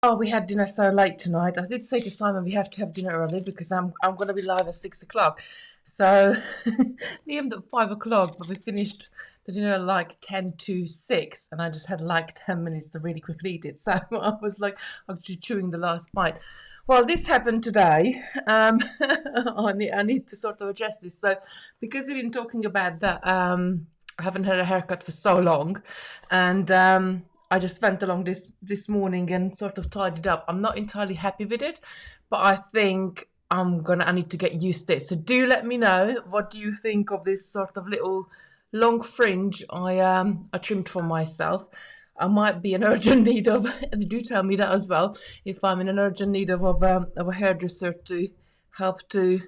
Oh, we had dinner so late tonight. I did say to Simon we have to have dinner early because I'm going to be live at 6 o'clock. So we aimed at 5 o'clock, but we finished the dinner like 10 to 6, and I just had like 10 minutes to really quickly eat it. So I was like actually chewing the last bite. Well, this happened today. I need to sort of address this. So because we've been talking about that, I haven't had a haircut for so long, and I just went along this morning and sort of tidied up. I'm not entirely happy with it, but I think I need to get used to it. So do let me know, what do you think of this sort of little long fringe I trimmed for myself. I might be in urgent need of do tell me that as well, if I'm in an urgent need of a hairdresser to help to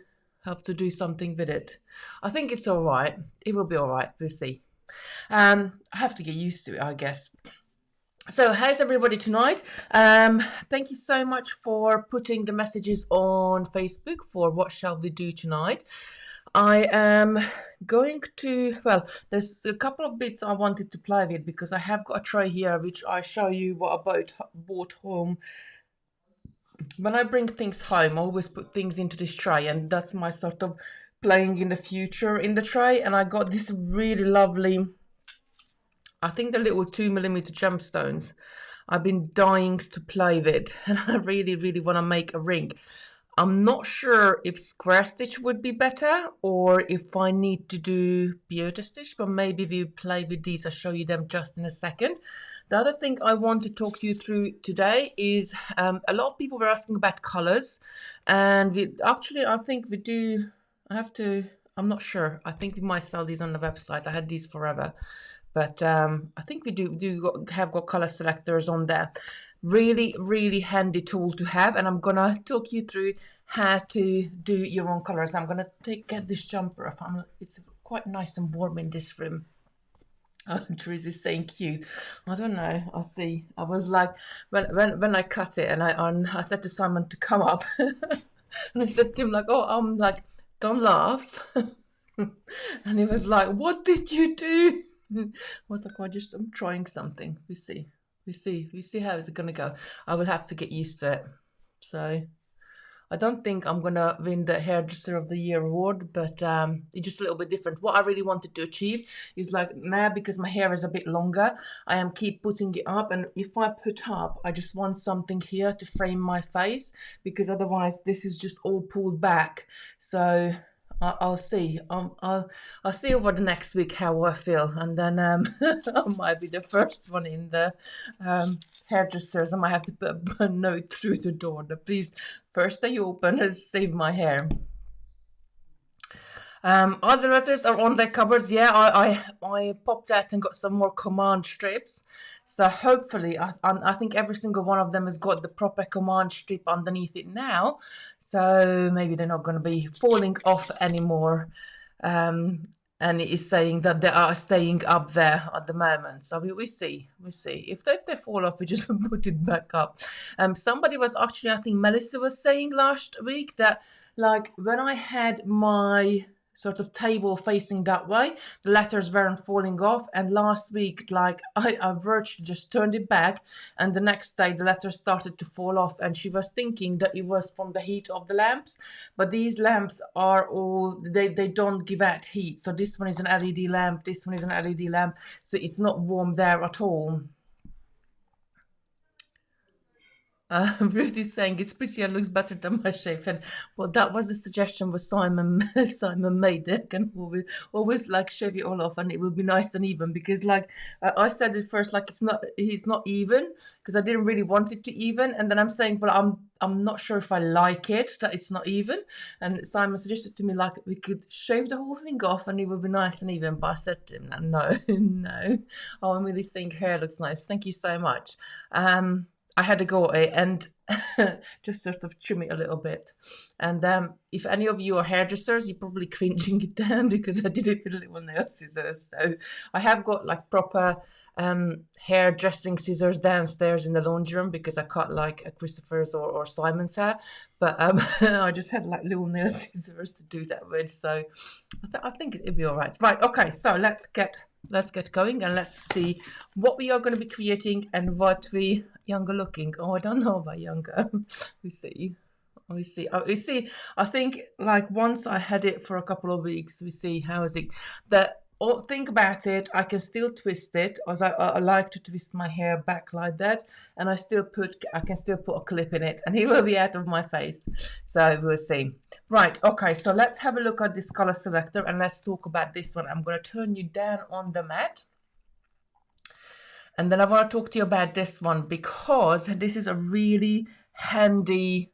do something with it. I think it's all right. It will be all right. We'll see. I have to get used to it, I guess. So, how's everybody tonight? Thank you so much for putting the messages on Facebook for what shall we do tonight. I am going to, well, there's a couple of bits I wanted to play with because I have got a tray here which I show you what I bought home. When I bring things home, I always put things into this tray, and that's my sort of playing in the future in the tray. And I got this really lovely, I think the little 2mm gemstones I've been dying to play with, and I really, really want to make a ring. I'm not sure if square stitch would be better or if I need to do Pewter Stitch, but maybe if you play with these, I'll show you them just in a second. The other thing I want to talk you through today is a lot of people were asking about colors, and I think we do. I'm not sure. I think we might sell these on the website. I had these forever. But I think we have got color selectors on there. Really, really handy tool to have. And I'm going to talk you through how to do your own colors. I'm going to get this jumper off. It's quite nice and warm in this room. Therese is saying cute. I don't know. I'll see. I was like, when I cut it, and I said to Simon to come up. And I said to him, like, oh, I'm like, don't laugh. And he was like, what did you do? I was like, I'm trying something. We see how is it gonna go. I will have to get used to it. So I don't think I'm gonna win the hairdresser of the year award, but it's just a little bit different. What I really wanted to achieve is like now, because my hair is a bit longer, I am keep putting it up, and if I put up, I just want something here to frame my face, because otherwise this is just all pulled back. So I'll see. I'll see over the next week how I feel, and then I might be the first one in the hairdressers. I might have to put a note through the door that please, first they open and save my hair. Other letters are on their cupboards. Yeah, I popped out and got some more command strips. So hopefully, I think every single one of them has got the proper command strip underneath it now. So maybe they're not going to be falling off anymore. And it is saying that they are staying up there at the moment. So we see. If they fall off, we just put it back up. Somebody was actually, I think Melissa was saying last week that, like, when I had my sort of table facing that way, the letters weren't falling off, and last week, like, I virtually just turned it back, and the next day the letters started to fall off, and she was thinking that it was from the heat of the lamps, but these lamps are all, they don't give out heat. So this one is an LED lamp, this one is an LED lamp, so it's not warm there at all. Ruth is saying it's pretty and looks better than my shape. And well, that was the suggestion was Simon made. It can always like shave it all off, and it will be nice and even, because like I said at first, like he's not even, because I didn't really want it to even, and then I'm saying, well, I'm not sure if I like it that it's not even, and Simon suggested to me like we could shave the whole thing off and it would be nice and even, but I said to him no. No. Oh, I'm really saying hair looks nice. Thank you so much. I had to go and just sort of trim it a little bit. And if any of you are hairdressers, you're probably cringing it down because I did it with little nail scissors. So I have got like proper hairdressing scissors downstairs in the laundry room because I cut like a Christopher's or Simon's hair. But I just had like little nail scissors to do that with. So I think it'll be all right. Right, okay, so let's get going and let's see what we are going to be creating and what we younger looking. Oh, I don't know about younger. We see. We see. Oh, we see. I think like once I had it for a couple of weeks, we see how is it. That or think about it. I can still twist it, as I like to twist my hair back like that, and I can still put a clip in it, and it will be out of my face. So we'll see. Right. Okay. So let's have a look at this color selector, and let's talk about this one. I'm going to turn you down on the mat. And then I want to talk to you about this one because this is a really handy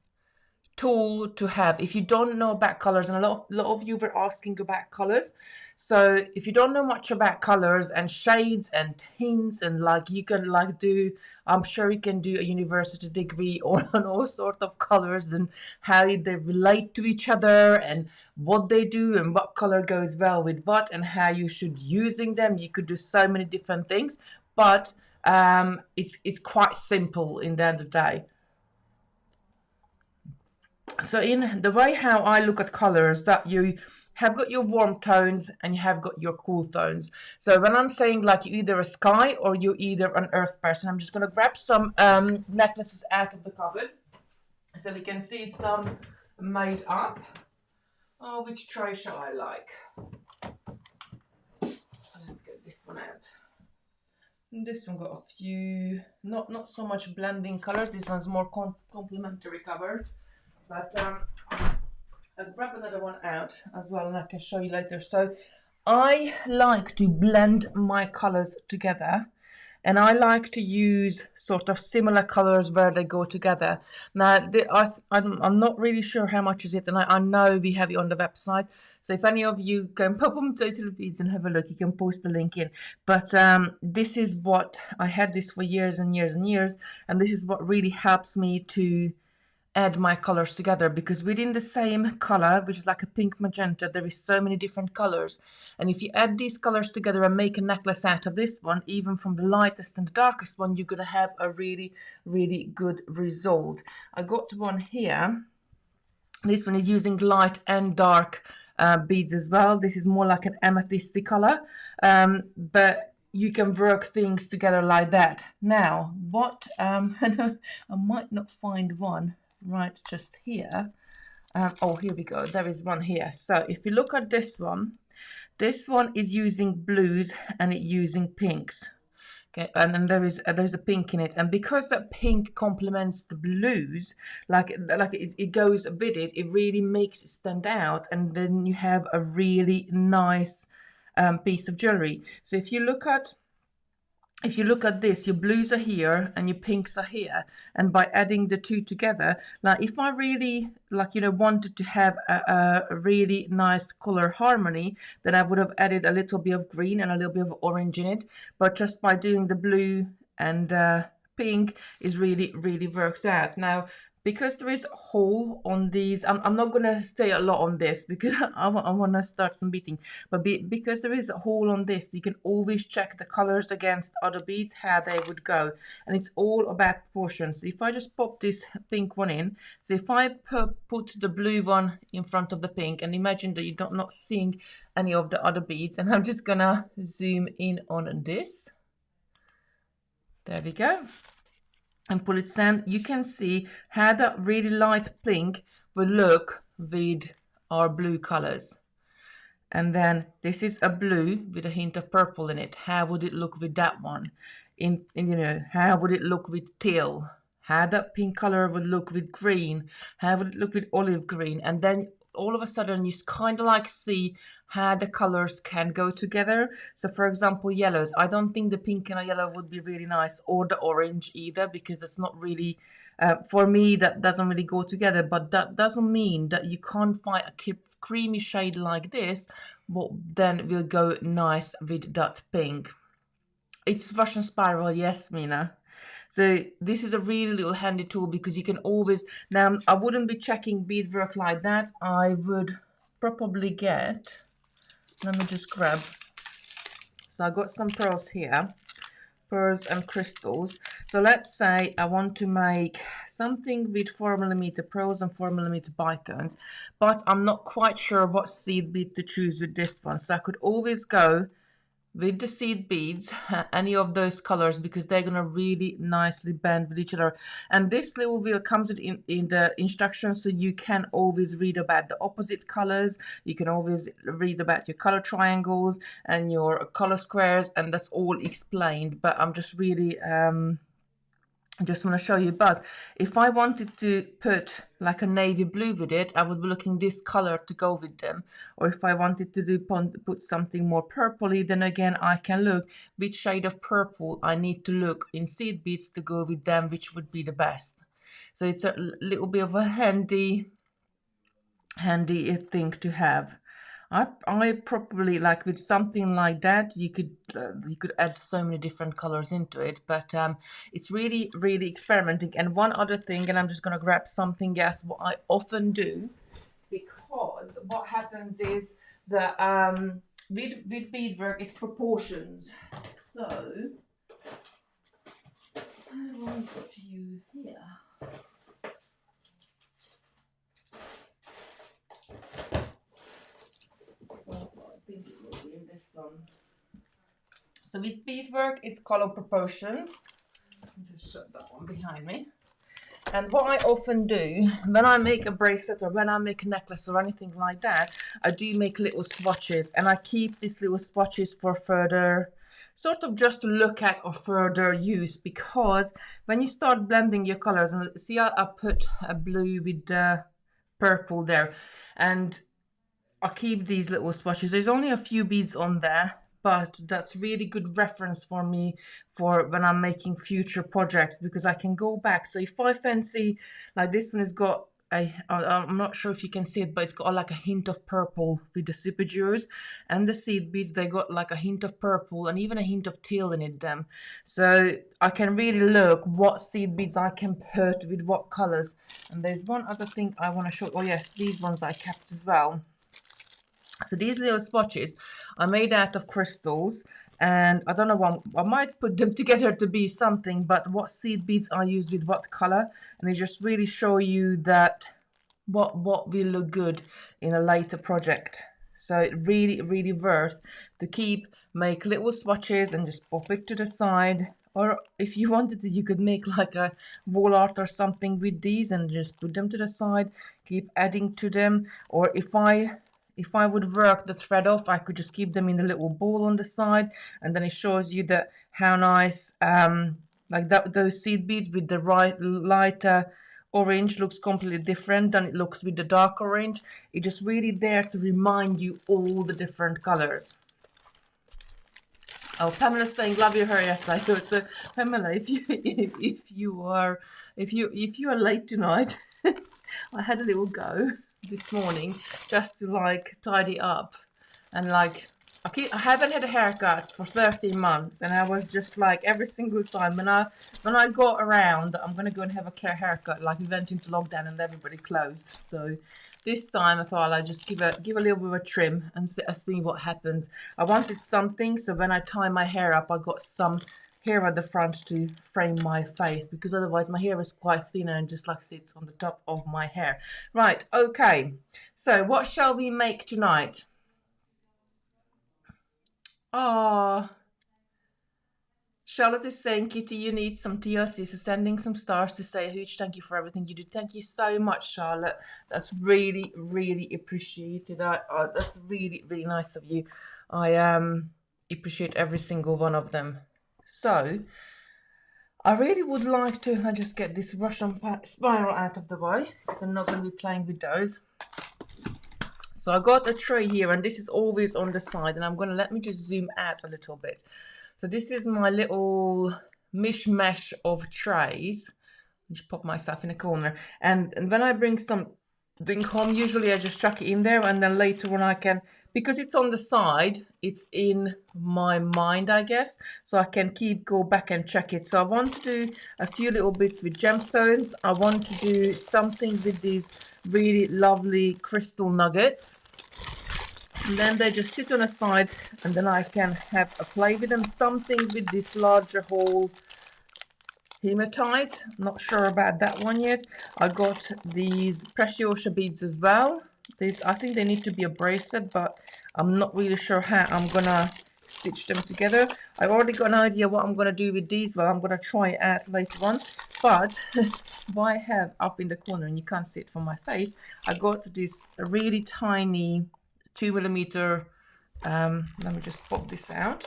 tool to have if you don't know about colors, and a lot of you were asking about colors. So if you don't know much about colors and shades and tints, and like you can like do, I'm sure you can do a university degree on all sort of colors and how they relate to each other and what they do and what color goes well with what and how you should using them. You could do so many different things, but it's quite simple in the end of the day. So in the way how I look at colors, that you have got your warm tones and you have got your cool tones. So when I'm saying like you're either a sky or you're either an earth person, I'm just going to grab some necklaces out of the cupboard so we can see some made up. Oh, which tray shall I like? Let's get this one out. And this one got a few, not so much blending colors. This one's more complementary colors. But I'll grab another one out as well, and I can show you later. So I like to blend my colors together, and I like to use sort of similar colors where they go together. Now, I'm not really sure how much is it, and I know we have it on the website. So if any of you can pop on Total Beads and have a look, you can post the link in. But this is what, I had this for years and years and years, and this is what really helps me to add my colors together, because within the same color, which is like a pink magenta, there is so many different colors, and if you add these colors together and make a necklace out of this one, even from the lightest and the darkest one, you're going to have a really good result. I got one here. This one is using light and dark beads as well. This is more like an amethysty color, but you can work things together like that. Now what I might not find one right just here. Oh, here we go. There is one here. So if you look at this one is using blues and it's using pinks. Okay, and then there's a pink in it, and because that pink complements the blues, like it goes with it, it really makes it stand out, and then you have a really nice piece of jewelry. So if you look at this, your blues are here and your pinks are here, and by adding the two together, like if I really wanted to have a really nice color harmony, then I would have added a little bit of green and a little bit of orange in it. But just by doing the blue and pink is really works out. Now because there is a hole on these, I'm not going to stay a lot on this because I want to start some beating, but because there is a hole on this, you can always check the colors against other beads, how they would go, and it's all about proportions. So if I just pop this pink one in, so if I put the blue one in front of the pink, and imagine that you're not seeing any of the other beads, and I'm just going to zoom in on this. There we go. And pull it down, you can see how that really light pink will look with our blue colors. And then this is a blue with a hint of purple in it. How would it look with that one? How would it look with teal? How that pink color would look with green? How would it look with olive green? And then all of a sudden you kind of like see how the colors can go together. So for example, yellows, I don't think the pink and a yellow would be really nice, or the orange either, because that's not really for me, that doesn't really go together. But that doesn't mean that you can't find a creamy shade like this, but then will go nice with that pink. It's Russian spiral, yes, Mina. So this is a really little handy tool, because you can always, now I wouldn't be checking beadwork like that. I would probably get, let me just grab, so I got some pearls here, pearls and crystals. So let's say I want to make something with 4mm pearls and 4mm bitones, but I'm not quite sure what seed bead to choose with this one. So I could always go with the seed beads, any of those colors, because they're going to really nicely blend with each other. And this little wheel comes in the instructions, so you can always read about the opposite colors. You can always read about your color triangles and your color squares, and that's all explained. But I'm just really I just want to show you. But if I wanted to put like a navy blue with it, I would be looking this color to go with them. Or if I wanted to do put something more purpley, then again I can look which shade of purple I need to look in seed beads to go with them, which would be the best. So it's a little bit of a handy thing to have. I probably, like with something like that, you could add so many different colors into it, but it's really experimenting. And one other thing, and I'm just gonna grab something else, what I often do, because what happens is that with beadwork, it's proportions. So I will put you here. I think it will be in this one. So with beadwork, it's color proportions. Just shut that one behind me. And what I often do when I make a bracelet or when I make a necklace or anything like that, I do make little swatches, and I keep these little swatches for further, sort of just to look at or further use, because when you start blending your colors, and see I put a blue with the purple there, and I keep these little swatches. There's only a few beads on there, but that's really good reference for me for when I'm making future projects, because I can go back. So if I fancy, like this one has got I'm not sure if you can see it, but it's got like a hint of purple with the super jewels, and the seed beads, they got like a hint of purple and even a hint of teal in it them. So I can really look what seed beads I can put with what colors. And there's one other thing I want to show. Oh yes, these ones I kept as well. So these little swatches are made out of crystals, and I don't know what, I might put them together to be something, but what seed beads I use with what color, and they just really show you that what will look good in a later project. So it really worth to keep, make little swatches and just pop it to the side. Or if you wanted to, you could make like a wall art or something with these and just put them to the side, keep adding to them. Or if I would work the thread off, I could just keep them in a little ball on the side, and then it shows you that how nice like that, those seed beads with the lighter orange looks completely different than it looks with the dark orange. It's just really there to remind you all the different colors. Oh, Pamela's saying love your hair. Yes, I do. So Pamela, if you are late tonight, I had a little go this morning just to like tidy up, and like I haven't had a haircut for 13 months, and I was just like every single time when I got around I'm gonna go and have a haircut, like we went into lockdown and everybody closed. So this time I thought I'd just give a little bit of a trim and see what happens. I wanted something, so when I tie my hair up, I got some hair at the front to frame my face, because otherwise my hair is quite thin and just like sits on the top of my hair. Right, okay, so what shall we make tonight? Oh, Charlotte is saying, Kitty, you need some TLC, so sending some stars to say a huge thank you for everything you do. Thank you so much, Charlotte. That's really appreciated. That's really nice of you. I appreciate every single one of them. So I really would like to, I just get this Russian spiral out of the way, because I'm not going to be playing with those. So I got a tray here, and this is always on the side, and I'm going to, let me just zoom out a little bit. So this is my little mishmash of trays. Just pop myself in a corner, and when I bring something home, usually I just chuck it in there, and then later when I can, because it's on the side, it's in my mind, I guess, so I can go back and check it. So I want to do a few little bits with gemstones. I want to do something with these really lovely crystal nuggets, and then they just sit on a side, and then I can have a play with them. Something with this larger hole hematite, not sure about that one yet. I got these precious beads as well. These, I think they need to be a bracelet, but I'm not really sure how I'm gonna stitch them together. I've already got an idea what I'm going to do with these. Well, I'm going to try it out later on. But what I have up in the corner, and you can't see it from my face, I got this really tiny 2mm. Let me just pop this out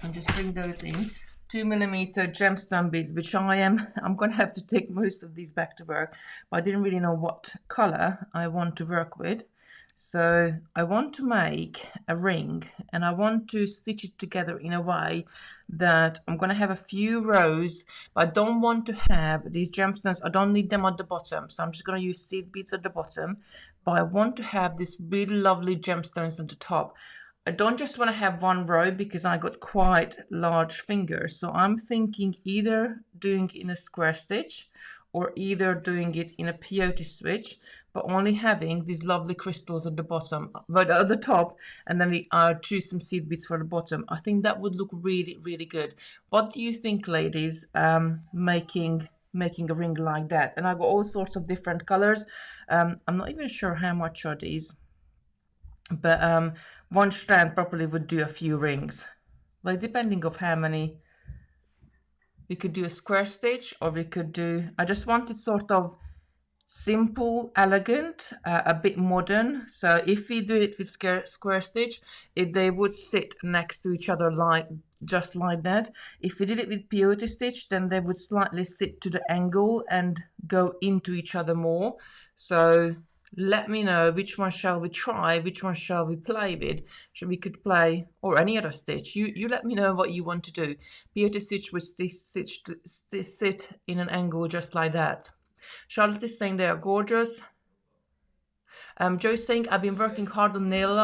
and just bring those in. 2mm gemstone beads, which I'm going to have to take most of these back to work, but I didn't really know what color I want to work with. So I want to make a ring, and I want to stitch it together in a way that I'm going to have a few rows, but I don't want to have these gemstones. I don't need them at the bottom, so I'm just going to use seed beads at the bottom, but I want to have these really lovely gemstones at the top. I don't just want to have one row because I got quite large fingers. So I'm thinking either doing it in a square stitch or either doing it in a peyote stitch, but only having these lovely crystals at the bottom, but at the top, and then we choose some seed beads for the bottom. I think that would look really, really good. What do you think, ladies, making a ring like that? And I got all sorts of different colors. I'm not even sure how much are these, but one strand probably would do a few rings, like depending of how many. We could do a square stitch, or we could do, I just want it sort of simple, elegant, a bit modern. So if we do it with square stitch, they would sit next to each other like just like that. If we did it with peyote stitch, then they would slightly sit to the angle and go into each other more. So let me know which one shall we try, which one shall we play with. So we could play, or any other stitch. You let me know what you want to do. Peyote stitch would sit in an angle just like that. Charlotte is saying they are gorgeous. Joe's saying I've been working hard on nail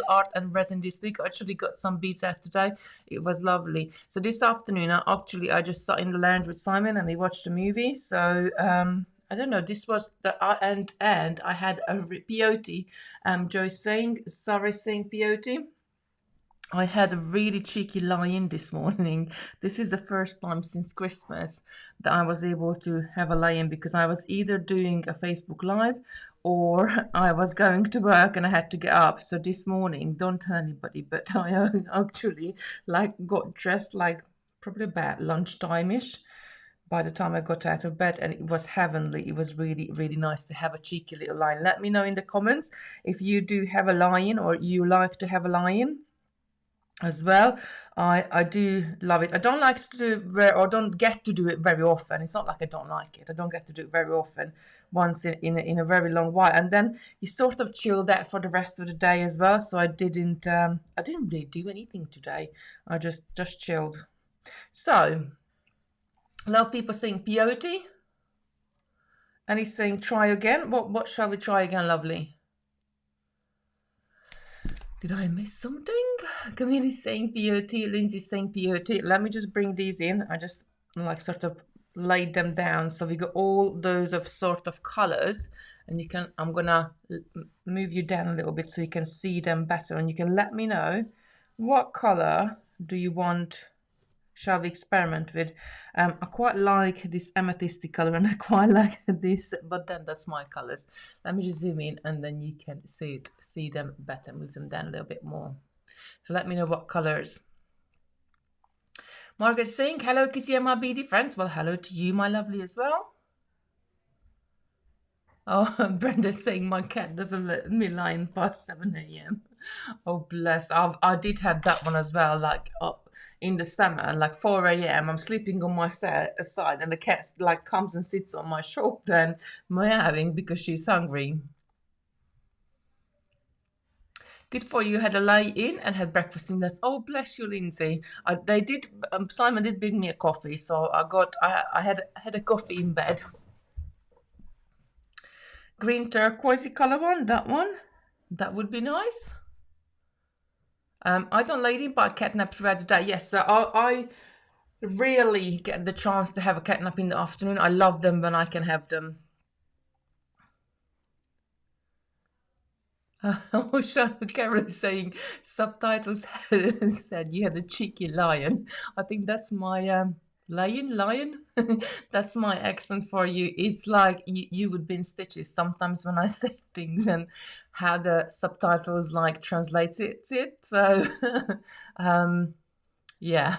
art and resin this week. I actually got some beads out today. It was lovely. So this afternoon, I just sat in the lounge with Simon and we watched a movie. So I don't know. This was the and I had a peyote. Joe's saying, sorry, saying peyote. I had a really cheeky lie-in this morning. This is the first time since Christmas that I was able to have a lie-in, because I was either doing a Facebook Live or I was going to work and I had to get up. So this morning, don't tell anybody, but I actually got dressed like probably about lunchtime-ish by the time I got out of bed, and it was heavenly. It was really, really nice to have a cheeky little lie-in. Let me know in the comments if you do have a lie-in or you like to have a lie-in as well. I do love it. I don't like to do it or don't get to do it very often. It's not like I don't like it. I don't get to do it very often, once in a very long while, and then you sort of chill that for the rest of the day as well. So I didn't really do anything today. I just chilled. So a lot of people saying peyote, and he's saying try again. What shall we try again, lovely? Did I miss something? Camille's saying peyote, Lindsay's saying peyote. Let me just bring these in. I just sort of laid them down. So we got all those of sort of colors, and you can, I'm gonna move you down a little bit so you can see them better, and you can let me know what color do you want. Shall we experiment with? I quite like this amethysty color, and I quite like this, but then that's my colors. Let me just zoom in and then you can see them better. Move them down a little bit more. So let me know what colors. Margaret's saying, hello Kitti and my beady friends. Well, hello to you, my lovely, as well. Oh, Brenda's saying my cat doesn't let me lie in past 7 a.m. Oh, bless. I did have that one as well, up in the summer, 4 a.m. I'm sleeping on my side, and the cat comes and sits on my shoulder and meowing because she's hungry. Good for you. Had a lie in and had breakfast in this. Oh, bless you, Lindsay. Simon did bring me a coffee, so I had a coffee in bed. Green turquoisey color one, that would be nice. I don't like it, but I catnap throughout the day. Yes, so I rarely get the chance to have a catnap in the afternoon. I love them when I can have them. Oh, Carol is saying subtitles said you had a cheeky lion. I think that's my Lion. That's my accent for you. It's like you would be in stitches sometimes when I say things and how the subtitles like translates it. So yeah.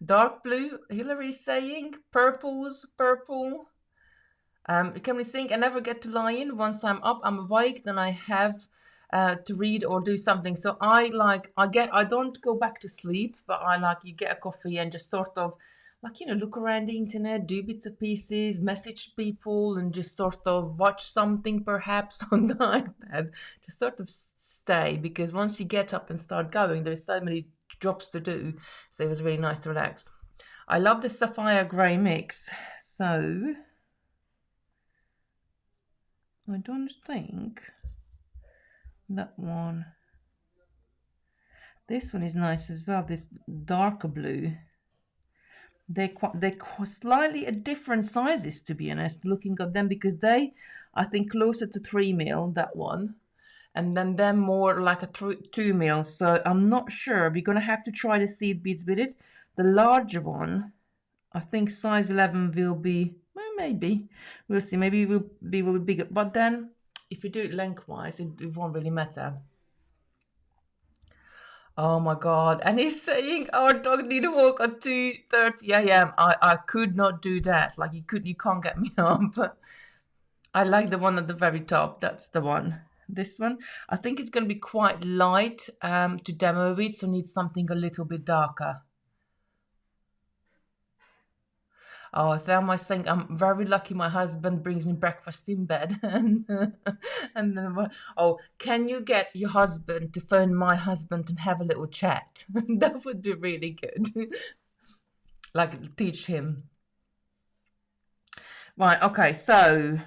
Dark blue, Hillary's saying. Purple. Can we think? I never get to lie in. Once I'm up, I'm awake, then I have to read or do something. So I don't go back to sleep, but you get a coffee and just sort of look around the internet, do bits and pieces, message people, and just sort of watch something perhaps on the iPad. Just sort of stay, because once you get up and start going, there's so many jobs to do. So it was really nice to relax. I love the sapphire grey mix. So I don't think that one. This one is nice as well. This darker blue. They're slightly at different sizes, to be honest, looking at them, because I think closer to 3 mil, that one, and then they're more like a 2 mil. So I'm not sure. We're gonna have to try the seed beads with it. The larger one, I think size 11 will be, well, maybe we'll see. Maybe it will be bigger, but then if you do it lengthwise, it won't really matter. Oh my God. And he's saying our dog need to walk at 2:30 a.m. I could not do that. You can't get me up. But I like the one at the very top. That's the one. This one. I think it's gonna be quite light to demo with, so need something a little bit darker. Oh, Thelma saying, I'm very lucky my husband brings me breakfast in bed. and then, oh, can you get your husband to phone my husband and have a little chat? That would be really good. Teach him. Right, okay, so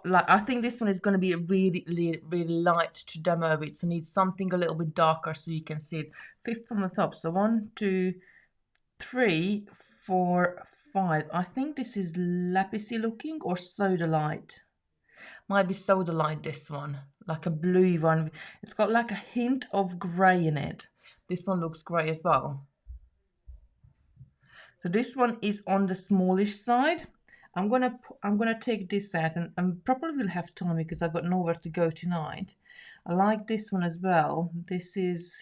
I think this one is going to be a really, really light to demo with, so need something a little bit darker so you can see it. 5th from the top, so 1, 2, 3, 4, 5. I think this is lapisy looking or sodalite. Might be sodalite, this one, like a bluey one. It's got like a hint of grey in it. This one looks grey as well. So this one is on the smallish side. I'm gonna take this out, and probably will have time because I've got nowhere to go tonight. I like this one as well. This is,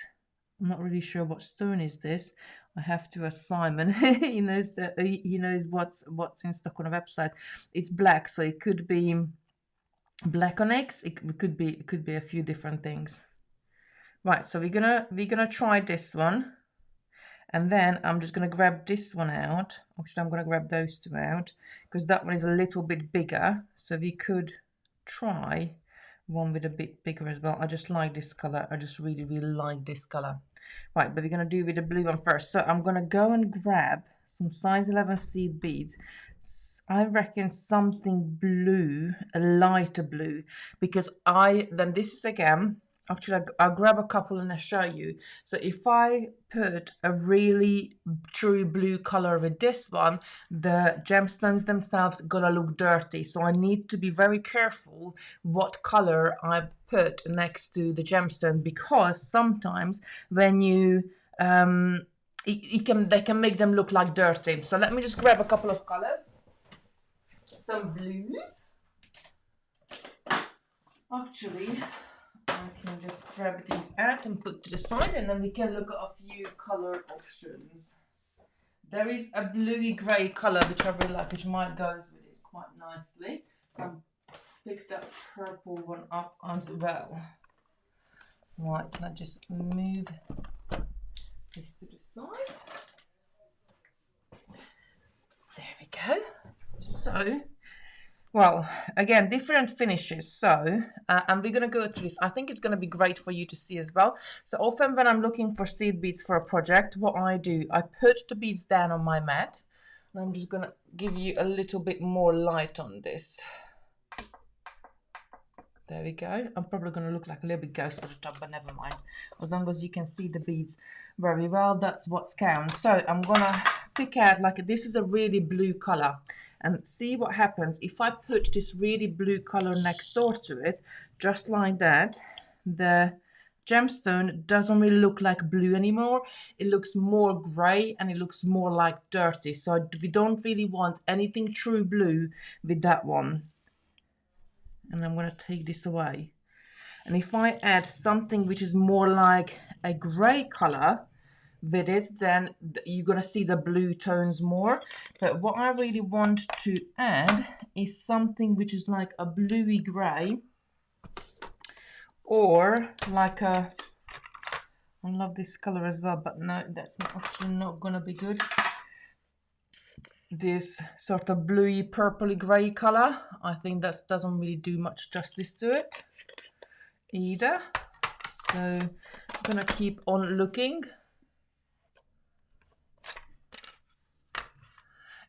I'm not really sure what stone is this. I have to ask Simon. he knows what's in stock on a website. It's black, so it could be black onyx. It could be a few different things. Right, so we're gonna try this one, and then I'm just gonna grab this one out. Actually, I'm gonna grab those two out because that one is a little bit bigger. So we could try one with a bit bigger as well. I just like this color. I just really, really like this color. Right, but we're gonna do with the blue one first. So I'm gonna go and grab some size 11 seed beads. I reckon something blue, a lighter blue, because then this is again, actually I'll grab a couple and I'll show you. So if I put a really true blue color with this one, the gemstones themselves gonna look dirty. So I need to be very careful what color I put next to the gemstone, because sometimes when you they can make them look like dirty. So let me just grab a couple of colors. Some blues. Actually, I can just grab these out and put to the side, and then we can look at a few color options. There is a bluey grey color which I really like, which might go with it quite nicely. So I picked that purple one up as well. Right, let's just move this to the side. There we go. So, well, again, different finishes. So, and we're going to go through this. I think it's going to be great for you to see as well. So often when I'm looking for seed beads for a project, what I do, I put the beads down on my mat. And I'm just going to give you a little bit more light on this. There we go. I'm probably going to look like a little bit ghost at the top, but never mind. As long as you can see the beads very well, that's what counts. So I'm going to pick out, this is a really blue color. And see what happens if I put this really blue color next door to it, just like that. The gemstone doesn't really look like blue anymore. It looks more grey and it looks more like dirty. So we don't really want anything true blue with that one. And I'm going to take this away. And if I add something which is more like a grey colour with it, then you're going to see the blue tones more. But what I really want to add is something which is like a bluey grey, or like a, I love this colour as well, but no, that's actually not going to be good. This sort of bluey purpley grey colour, I think that doesn't really do much justice to it either. So I'm going to keep on looking.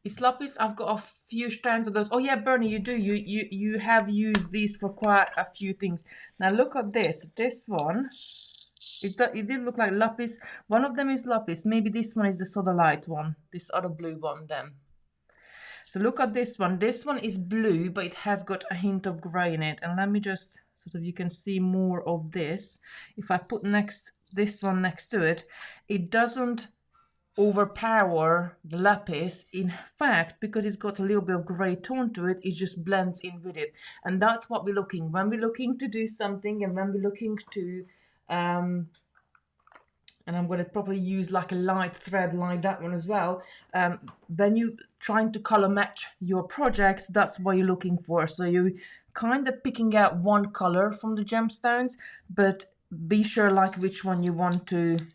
It's lapis. I've got a few strands of those. Oh yeah, Bernie, you do. You have used these for quite a few things. Now look at this. This one, it did look like lapis. One of them is lapis. Maybe this one is the soda light one. This other blue one then. So look at this one. This one is blue, but it has got a hint of grey in it. And let me just sort of, you can see more of this. If I put this one next to it, it doesn't overpower the lapis. In fact, because it's got a little bit of grey tone to it, it just blends in with it. And that's what we're looking when we're looking to do something, and when we're looking to and I'm going to probably use like a light thread like that one as well. When you trying to color match your projects, that's what you're looking for. So you kind of picking out one color from the gemstones, but be sure like which one you want it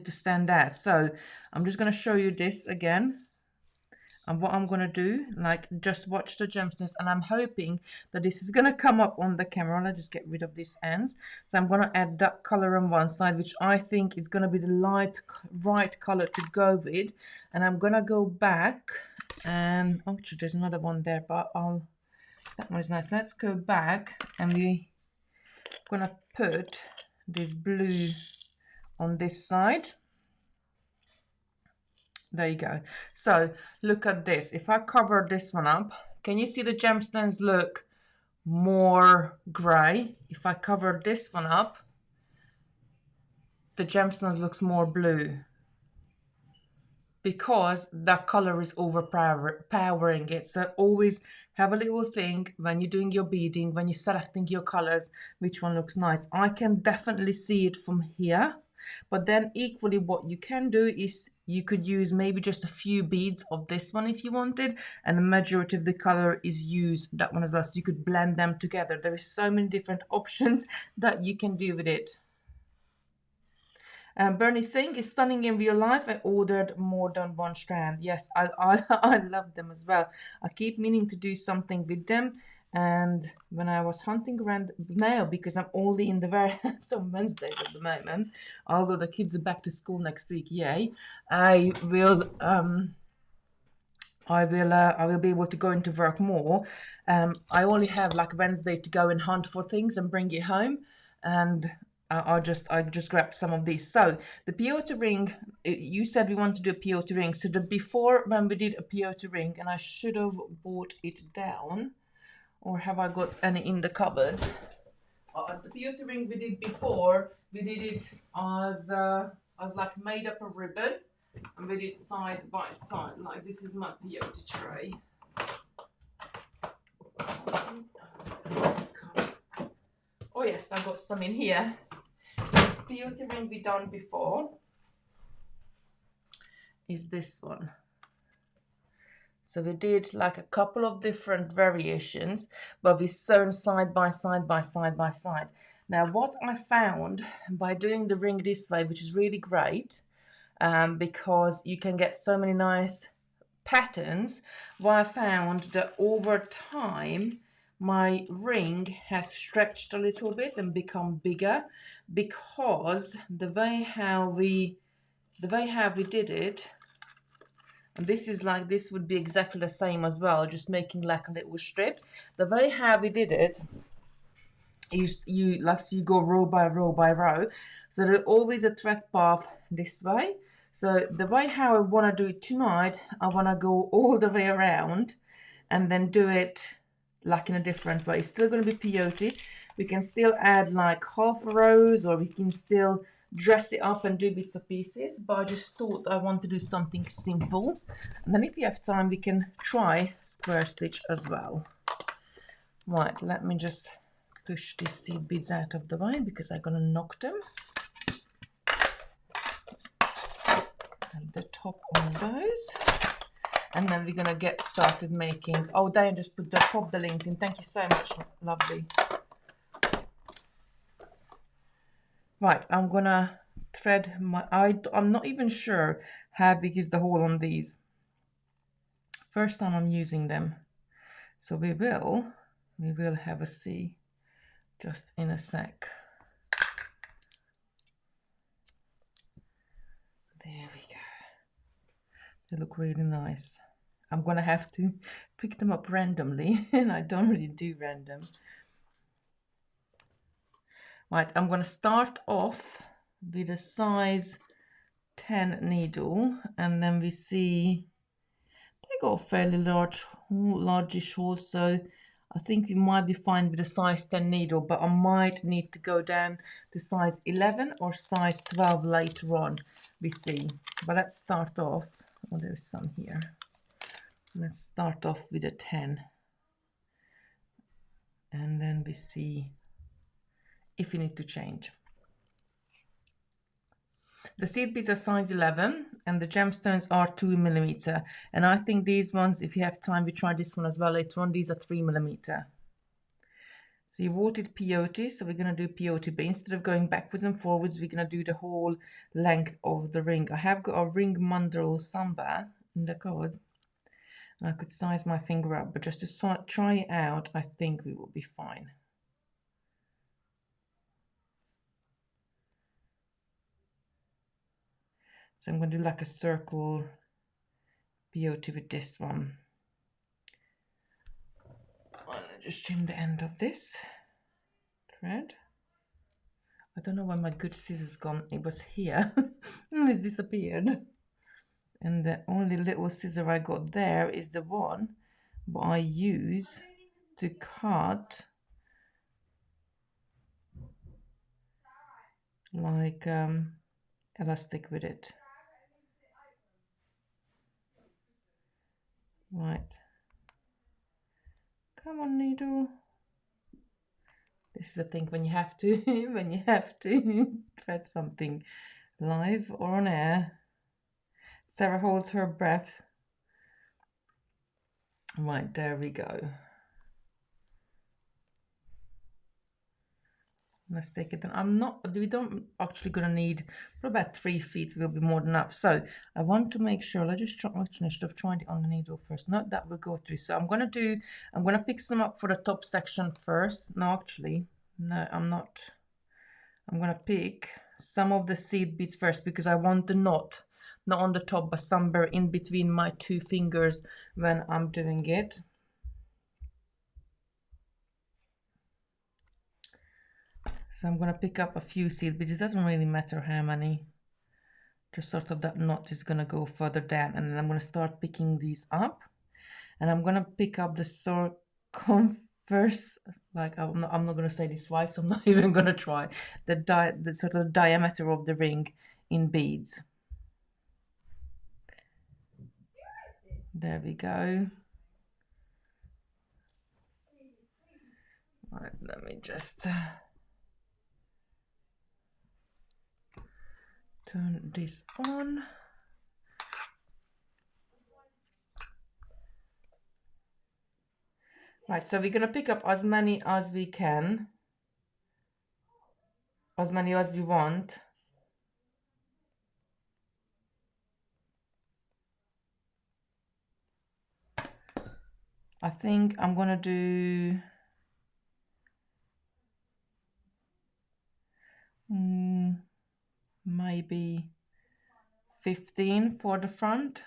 to stand out. So I'm just going to show you this again. And what I'm going to do, like, just watch the gemstones, and I'm hoping that this is going to come up on the camera. Let's just get rid of these ends. So I'm going to add that color on one side, which I think is going to be the right color to go with. And I'm going to go back and, oh, actually there's another one there, but that one is nice. Let's go back, and we're going to put this blue on this side. There you go. So look at this. If I cover this one up, can you see the gemstones look more grey? If I cover this one up, the gemstones looks more blue, because that color is overpowering it. So always have a little think when you're doing your beading, when you're selecting your colors, which one looks nice. I can definitely see it from here. But then equally what you can do is you could use maybe just a few beads of this one if you wanted, and the majority of the color is used that one as well. So you could blend them together. There is so many different options that you can do with it. Bernie saying is stunning in real life. I ordered more than one strand. Yes, I love them as well. I keep meaning to do something with them. And when I was hunting around now, because I'm only in the warehouse on Wednesdays at the moment, although the kids are back to school next week, yay! I will be able to go into work more. I only have like Wednesday to go and hunt for things and bring it home, and I just grabbed some of these. So the peyote ring, you said we want to do a peyote ring. So before when we did a peyote ring, and I should have brought it down. Or have I got any in the cupboard? The peyote ring we did before, we did it as like made up a ribbon, and we did side by side. Like, this is my peyote tray. Oh yes, I got some in here. Peyote ring we done before is this one. So we did like a couple of different variations, but we sewn side by side by side by side. Now what I found by doing the ring this way, which is really great, because you can get so many nice patterns, what I found that over time my ring has stretched a little bit and become bigger, because the way how we did it. And this is like, this would be exactly the same as well, just making like a little strip. The way how we did it is you go row by row by row. So there's always a thread path this way. So the way how I want to do it tonight, I want to go all the way around and then do it like in a different way. It's still going to be peyote. We can still add like half rows, or we can still dress it up and do bits and pieces, but I just thought I want to do something simple. And then if you have time, we can try square stitch as well. Right, let me just push these seed beads out of the way because I'm gonna knock them. And the top on those. And then we're gonna get started making. Oh, Diane just pop the link in. Thank you so much, lovely. Right, I'm gonna thread my. I'm not even sure how big is the hole on these. First time I'm using them, so we will have a see just in a sec. There we go. They look really nice. I'm gonna have to pick them up randomly, and I don't really do random. Right, I'm gonna start off with a size 10 needle, and then we see they got fairly largish holes, so I think we might be fine with a size 10 needle, but I might need to go down to size 11 or size 12 later on. We see. But let's start off. Oh, there's some here. Let's start off with a 10. And then we see if we need to change. The seed beads are size 11 and the gemstones are 2mm. And I think these ones, if you have time, we try this one as well later on. These are 3mm. So you wanted peyote, so we're going to do peyote, but instead of going backwards and forwards, we're going to do the whole length of the ring. I have got a ring mandrel samba in the card, and I could size my finger up, but just to try it out, I think we will be fine. So I'm going to do like a circle peyote with this one. I'll just trim the end of this thread. I don't know where my good scissors gone. It was here. It's disappeared. And the only little scissor I got there is the one what I use to cut like elastic with it. Right. Come on, needle. This is the thing when you have to when you have to thread something live or on air. Sarah holds her breath. Right, there we go. Let's take it down. We don't actually gonna need for about 3 feet will be more than enough. So I want to make sure, let's just try, actually I should have tried it on the needle first. No, that will go through. So I'm gonna pick some up for the top section first. No, actually, no, I'm not. I'm gonna pick some of the seed beads first because I want the knot, not on the top, but somewhere in between my 2 fingers when I'm doing it. So I'm going to pick up a few seed beads. It doesn't really matter how many. Just sort of that knot is going to go further down. And then I'm going to start picking these up. And I'm going to pick up the circumference. Like, I'm not going to say this right, so I'm not even going to try. The sort of diameter of the ring in beads. There we go. Right, let me just turn this on. Right, so we're going to pick up as many as we can, as many as we want. I think I'm going to do maybe 15 for the front.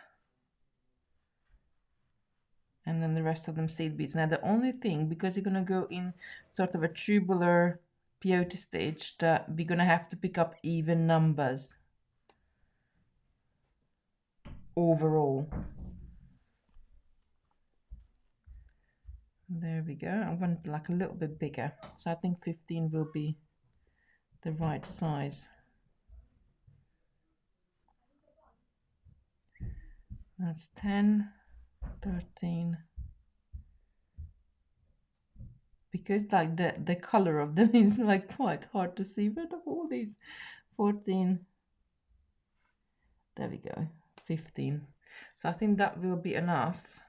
And then the rest of them seed beads. Now the only thing, because you're going to go in sort of a tubular peyote stitch, that we're going to have to pick up even numbers overall. There we go. I want like a little bit bigger. So I think 15 will be the right size. That's 10, 13. Because like the color of them is like quite hard to see. But of all these, 14. There we go. 15. So I think that will be enough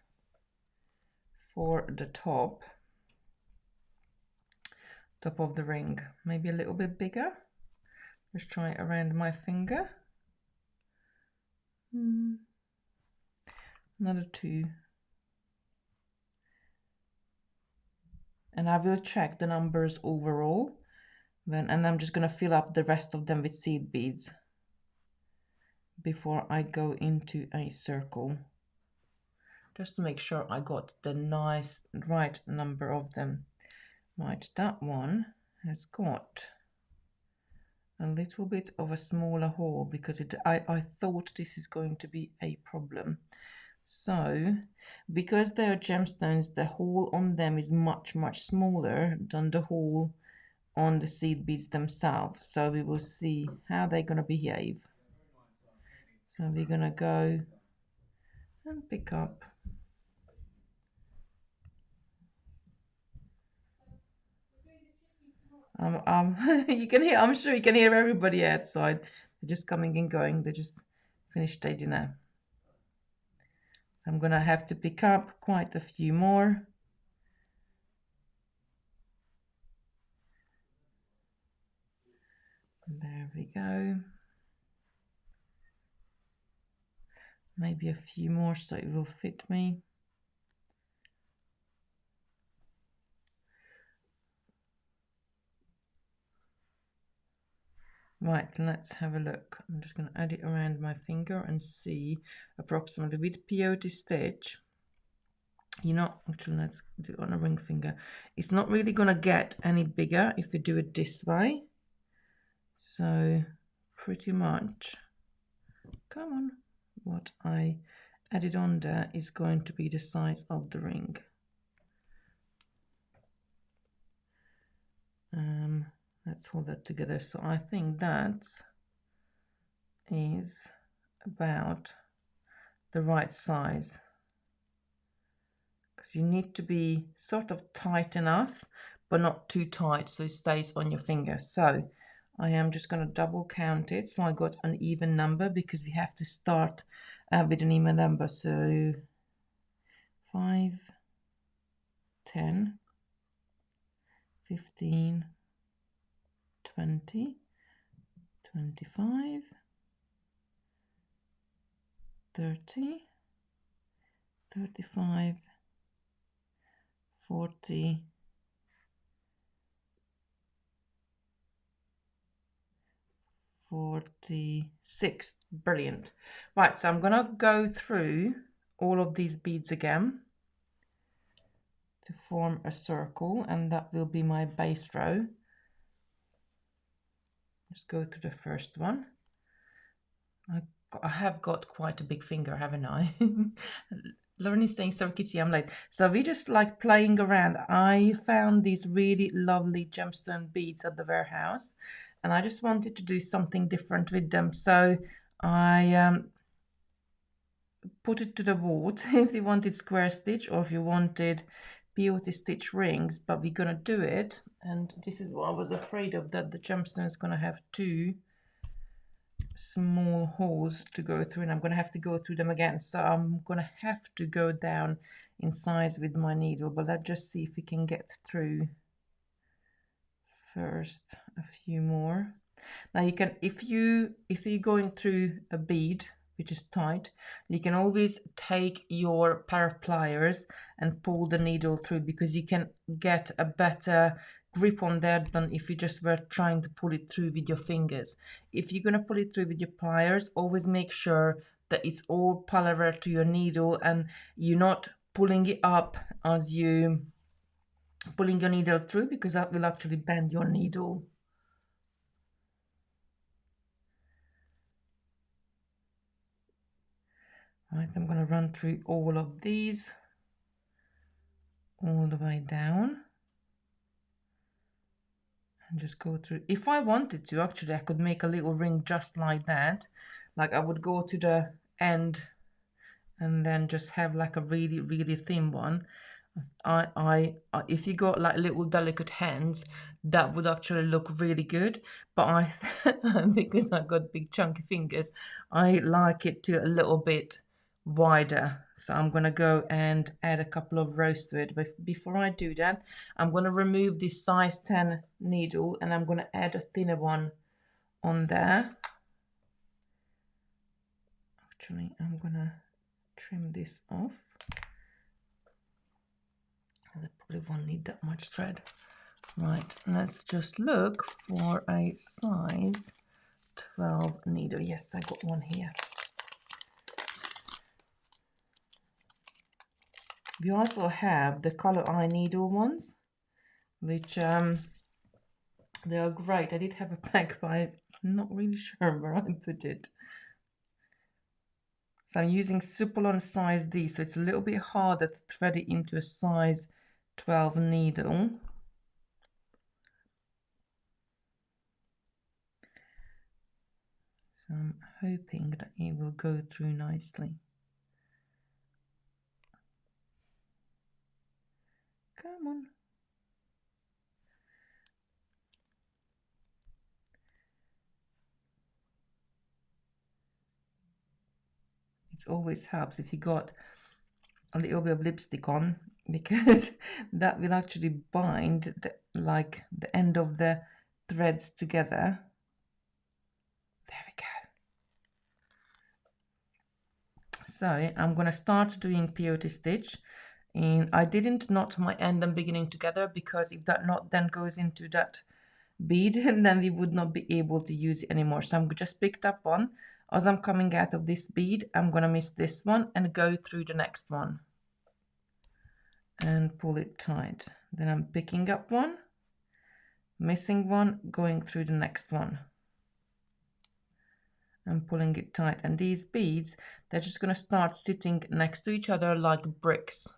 for the top of the ring. Maybe a little bit bigger. Let's try it around my finger. Another 2. And I will check the numbers overall then, and I'm just going to fill up the rest of them with seed beads before I go into a circle, just to make sure I got the nice right number of them. Right, that one has got a little bit of a smaller hole because I thought this is going to be a problem. So because they are gemstones, the hole on them is much smaller than the hole on the seed beads themselves. So we will see how they're going to behave. So we're going to go and pick up you can hear, I'm sure you can hear everybody outside. They're just coming and going. They just finished their dinner. So I'm gonna have to pick up quite a few more. There we go. Maybe a few more so it will fit me. Right, let's have a look. I'm just going to add it around my finger and see approximately with Peyote Stitch. You know, actually, let's do it on a ring finger. It's not really going to get any bigger if we do it this way. So, pretty much, come on, what I added on there is going to be the size of the ring. Let's hold that together. So I think that is about the right size, because you need to be sort of tight enough but not too tight so it stays on your finger. So I am just going to double count it so I got an even number, because we have to start with an even number. So 5, 10, 15, 20, 25, 30, 35, 40, 46. Brilliant. Right, so I'm gonna go through all of these beads again to form a circle, and that will be my base row. Let's go to the first one. I have got quite a big finger, haven't I? Lauren is saying, sorry, Kitti, I'm late. So we just like playing around. I found these really lovely gemstone beads at the warehouse, and I just wanted to do something different with them. So I put it to the vote if you wanted square stitch or if you wanted Peyote Stitch rings, but we're gonna do it. And this is what I was afraid of, that the gemstone is gonna have 2 small holes to go through, and I'm going to have to go through them again, so I'm going to have to go down in size with my needle. But let's just see if we can get through first a few more. Now you can, if you're going through a bead which is tight, you can always take your pair of pliers and pull the needle through, because you can get a better grip on there than if you just were trying to pull it through with your fingers. If you're going to pull it through with your pliers, always make sure that it's all parallel to your needle and you're not pulling it up as you pulling your needle through, because that will actually bend your needle. Right, I'm going to run through all of these all the way down and just go through. If I wanted to, actually, I could make a little ring just like that. Like I would go to the end and then just have like a really, really thin one. If you got like little delicate hands, that would actually look really good. But because I've got big chunky fingers, I like it to a little bit wider. So I'm gonna go and add a couple of rows to it. But before I do that, I'm gonna remove this size 10 needle and I'm gonna add a thinner one on there. Actually, I'm gonna trim this off. I probably won't need that much thread. Right, let's just look for a size 12 needle. Yes, I got one here. We also have the color eye needle ones, which they are great. I did have a black, but I'm not really sure where I put it. So I'm using Supalon size D, so it's a little bit harder to thread it into a size 12 needle. So I'm hoping that it will go through nicely. Come on. It always helps if you got a little bit of lipstick on, because that will actually bind the end of the threads together. There we go. So I'm going to start doing peyote stitch, and I didn't knot my end and beginning together because if that knot then goes into that bead, and then we would not be able to use it anymore. So I'm just picked up one. As I'm coming out of this bead, I'm going to miss this one and go through the next one and pull it tight. Then I'm picking up one, missing one, going through the next one and pulling it tight. And these beads, they're just going to start sitting next to each other like bricks.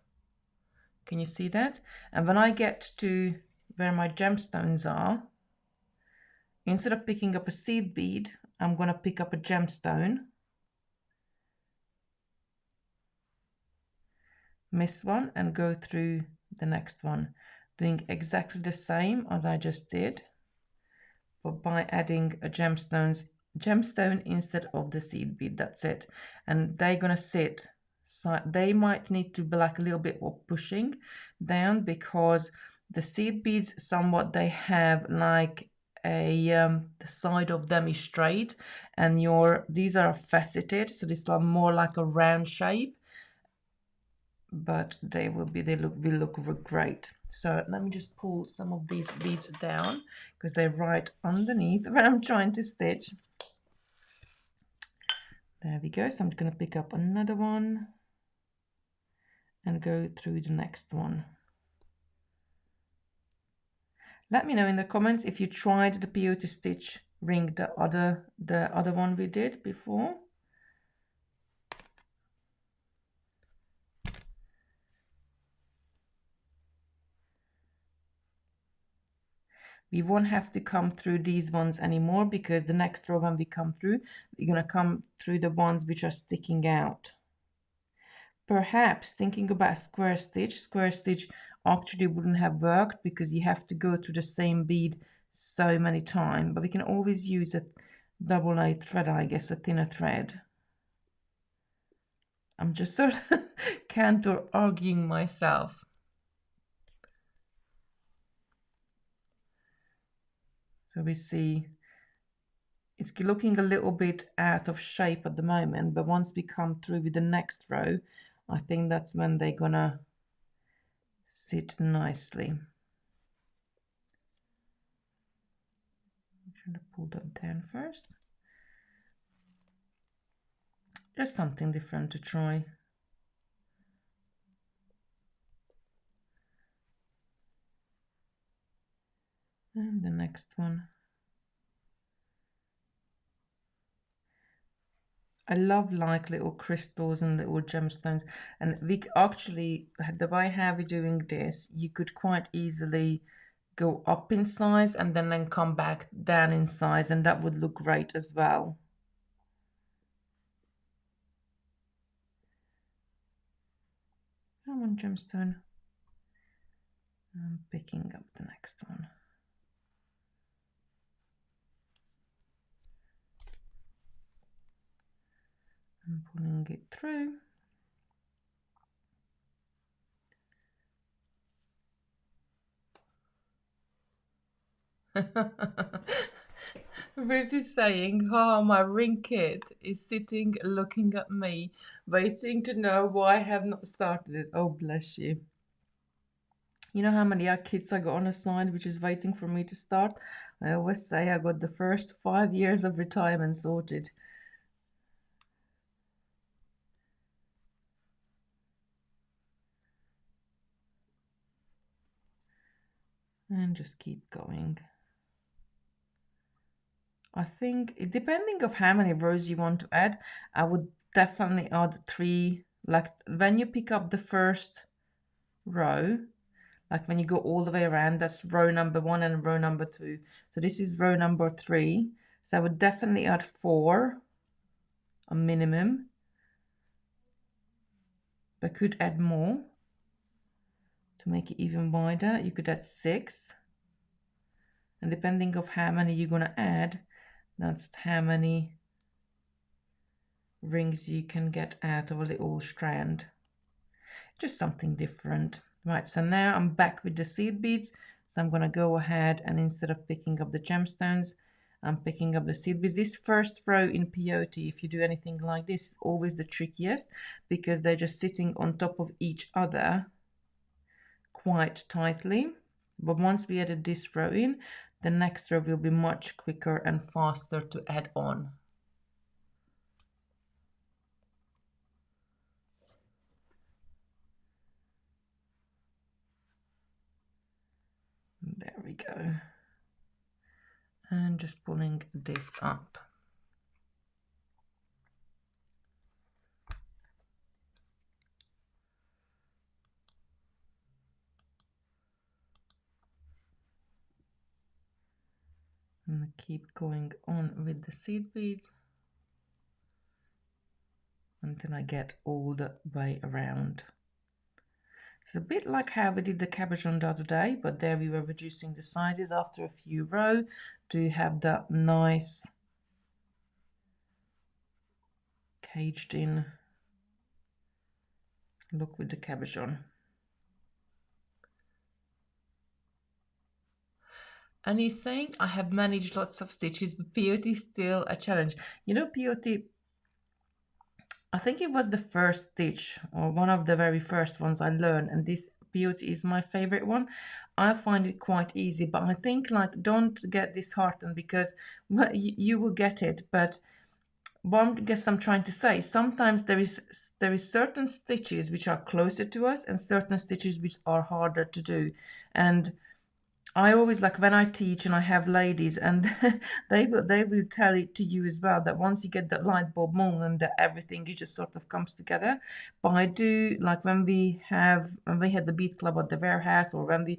Can you see that? And when I get to where my gemstones are, instead of picking up a seed bead, I'm going to pick up a gemstone, miss one, and go through the next one, doing exactly the same as I just did, but by adding a gemstone instead of the seed bead. That's it. And they're gonna sit, so they might need to be like a little bit of pushing down, because the seed beads somewhat, they have like a the side of them is straight, and these are faceted, so this is more like a round shape, but they will look great. So let me just pull some of these beads down because they're right underneath where I'm trying to stitch. There we go. So I'm going to pick up another one and go through the next one. Let me know in the comments if you tried the Peyote Stitch ring, the other one we did before. We won't have to come through these ones anymore, because the next row when we come through, we're going to come through the ones which are sticking out. Perhaps thinking about square stitch actually wouldn't have worked because you have to go through the same bead so many times, but we can always use a double-A thread, I guess, a thinner thread. I'm just sort of counter arguing myself. So we see it's looking a little bit out of shape at the moment, but once we come through with the next row, I think that's when they're gonna sit nicely. I'm trying to pull that down first. Just something different to try. And the next one. I love like little crystals and little gemstones, and we actually, the way how we're doing this, you could quite easily go up in size and then come back down in size, and that would look great as well. Come on, gemstone. I'm picking up the next one. I'm pulling it through. Ruth is saying, oh, my ring kit is sitting looking at me, waiting to know why I have not started it. Oh, bless you. You know how many kits I got on a side which is waiting for me to start? I always say I got the first 5 years of retirement sorted. And just keep going. I think, depending of how many rows you want to add, I would definitely add 3. Like when you pick up the first row, like when you go all the way around, that's row number 1 and row number 2. So this is row number 3. So I would definitely add 4, a minimum. I could add more to make it even wider. You could add 6. And depending of how many you're gonna add, that's how many rings you can get out of a little strand. Just something different. Right, so now I'm back with the seed beads. So I'm gonna go ahead and instead of picking up the gemstones, I'm picking up the seed beads. This first row in peyote, if you do anything like this, is always the trickiest because they're just sitting on top of each other quite tightly. But once we added this row in, the next row will be much quicker and faster to add on. There we go. And just pulling this up. And keep going on with the seed beads until I get all the way around. It's a bit like how we did the cabochon the other day, but there we were reducing the sizes after a few rows to have that nice caged in look with the cabochon. And he's saying, I have managed lots of stitches, but peyote is still a challenge. You know, peyote, I think it was the first stitch or one of the very first ones I learned, and this peyote is my favorite one. I find it quite easy, but I think like don't get disheartened because well, you will get it. But what I guess I'm trying to say, sometimes there is certain stitches which are closer to us and certain stitches which are harder to do. And I always like when I teach and I have ladies and they will tell it to you as well that once you get that light bulb moment that everything it just sort of comes together. But I do like when we had the bead club at the warehouse or when we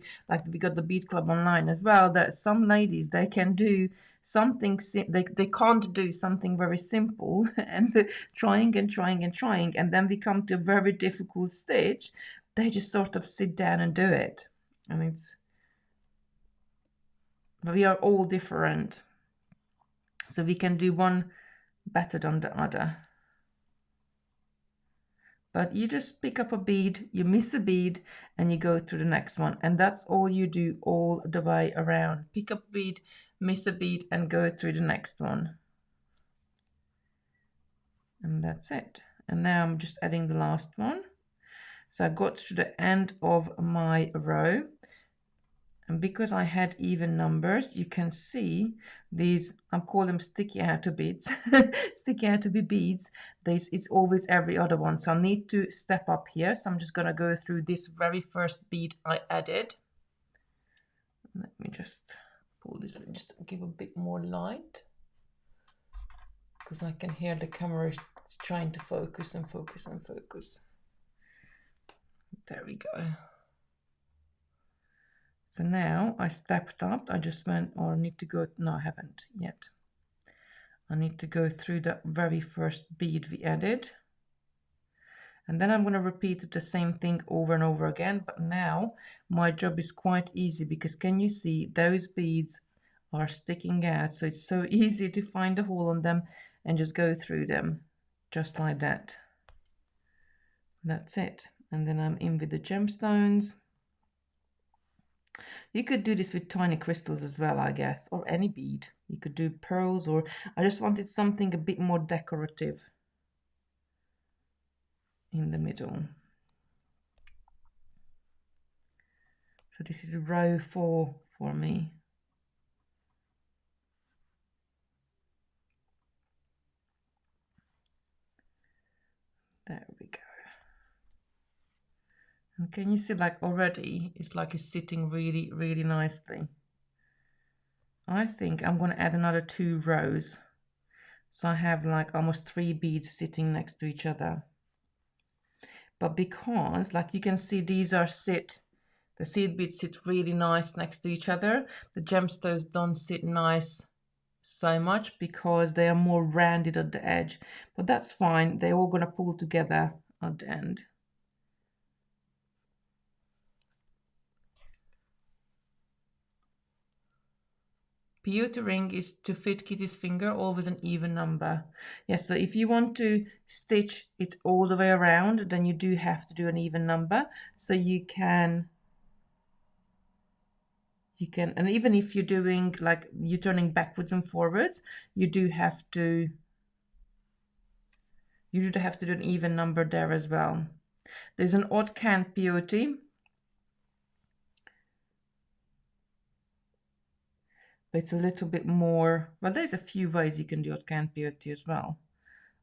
got the bead club online as well, that some ladies they can do something they can't do something very simple and trying and trying and trying, and then we come to a very difficult stitch, they just sort of sit down and do it. And it's we are all different, so we can do one better than the other. But you just pick up a bead, you miss a bead, and you go to the next one, and that's all you do all the way around. Pick up a bead, miss a bead, and go through the next one, and that's it. And now I'm just adding the last one. So I got to the end of my row, and because I had even numbers, you can see these, I call them sticky outer beads, sticky outer beads. This is always every other one. So I need to step up here. So I'm just going to go through this very first bead I added. Let me just pull this, just give a bit more light. because I can hear the camera is trying to focus and focus and focus. There we go. So now I stepped up. I just went, or I need to go, no, I haven't yet. I need to go through the very first bead we added. And then I'm going to repeat the same thing over and over again. But now my job is quite easy because can you see those beads are sticking out? So it's so easy to find a hole on them and just go through them just like that. That's it. And then I'm in with the gemstones. You could do this with tiny crystals as well, I guess, or any bead. You could do pearls, or I just wanted something a bit more decorative in the middle. So this is row 4 for me. There we go. And can you see, like, already it's like it's sitting really, really nicely. I think I'm going to add another 2 rows. So I have like almost 3 beads sitting next to each other. But because, like you can see, these are the seed beads sit really nice next to each other. The gemstones don't sit nice so much because they are more rounded at the edge. But that's fine. They're all going to pull together at the end. Pewter ring is to fit Kitty's finger, always an even number. Yes, so if you want to stitch it all the way around, then you do have to do an even number. So you can, and even if you're doing like you're turning backwards and forwards, you do have to do an even number there as well. There's an odd cant peyote. It's a little bit more, well, there's a few ways you can do odd cant peyote as well,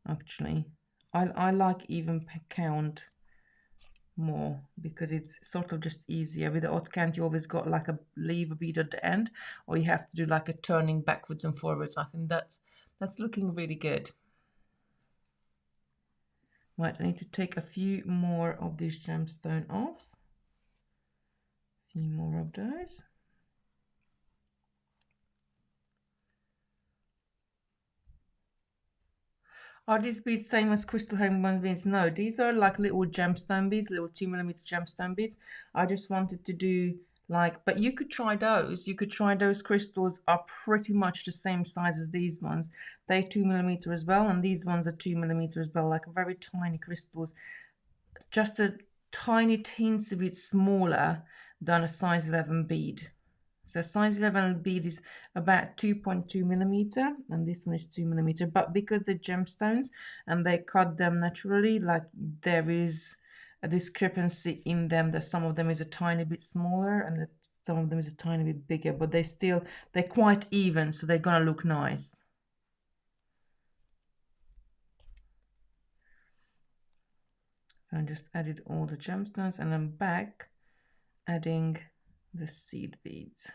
actually. I like even count more because it's sort of just easier. With the odd cant, you always got like a leave a bead at the end, or you have to do like a turning backwards and forwards. I think that's looking really good. Right, I need to take a few more of this gemstone off. A few more of those. Are these beads same as crystal herringbone beads? No, these are like little gemstone beads, little 2mm gemstone beads. I just wanted to do like, but you could try those. You could try those. Crystals are pretty much the same size as these ones. They're 2mm as well, and these ones are 2mm as well, like very tiny crystals. Just a tiny teensy bit smaller than a size 11 bead. So size 11 bead is about 2.2mm, and this one is 2mm. But because they're gemstones and they cut them naturally, like there is a discrepancy in them that some of them is a tiny bit smaller and that some of them is a tiny bit bigger, but they're quite even, so they're gonna look nice. So I just added all the gemstones and I'm back adding the seed beads.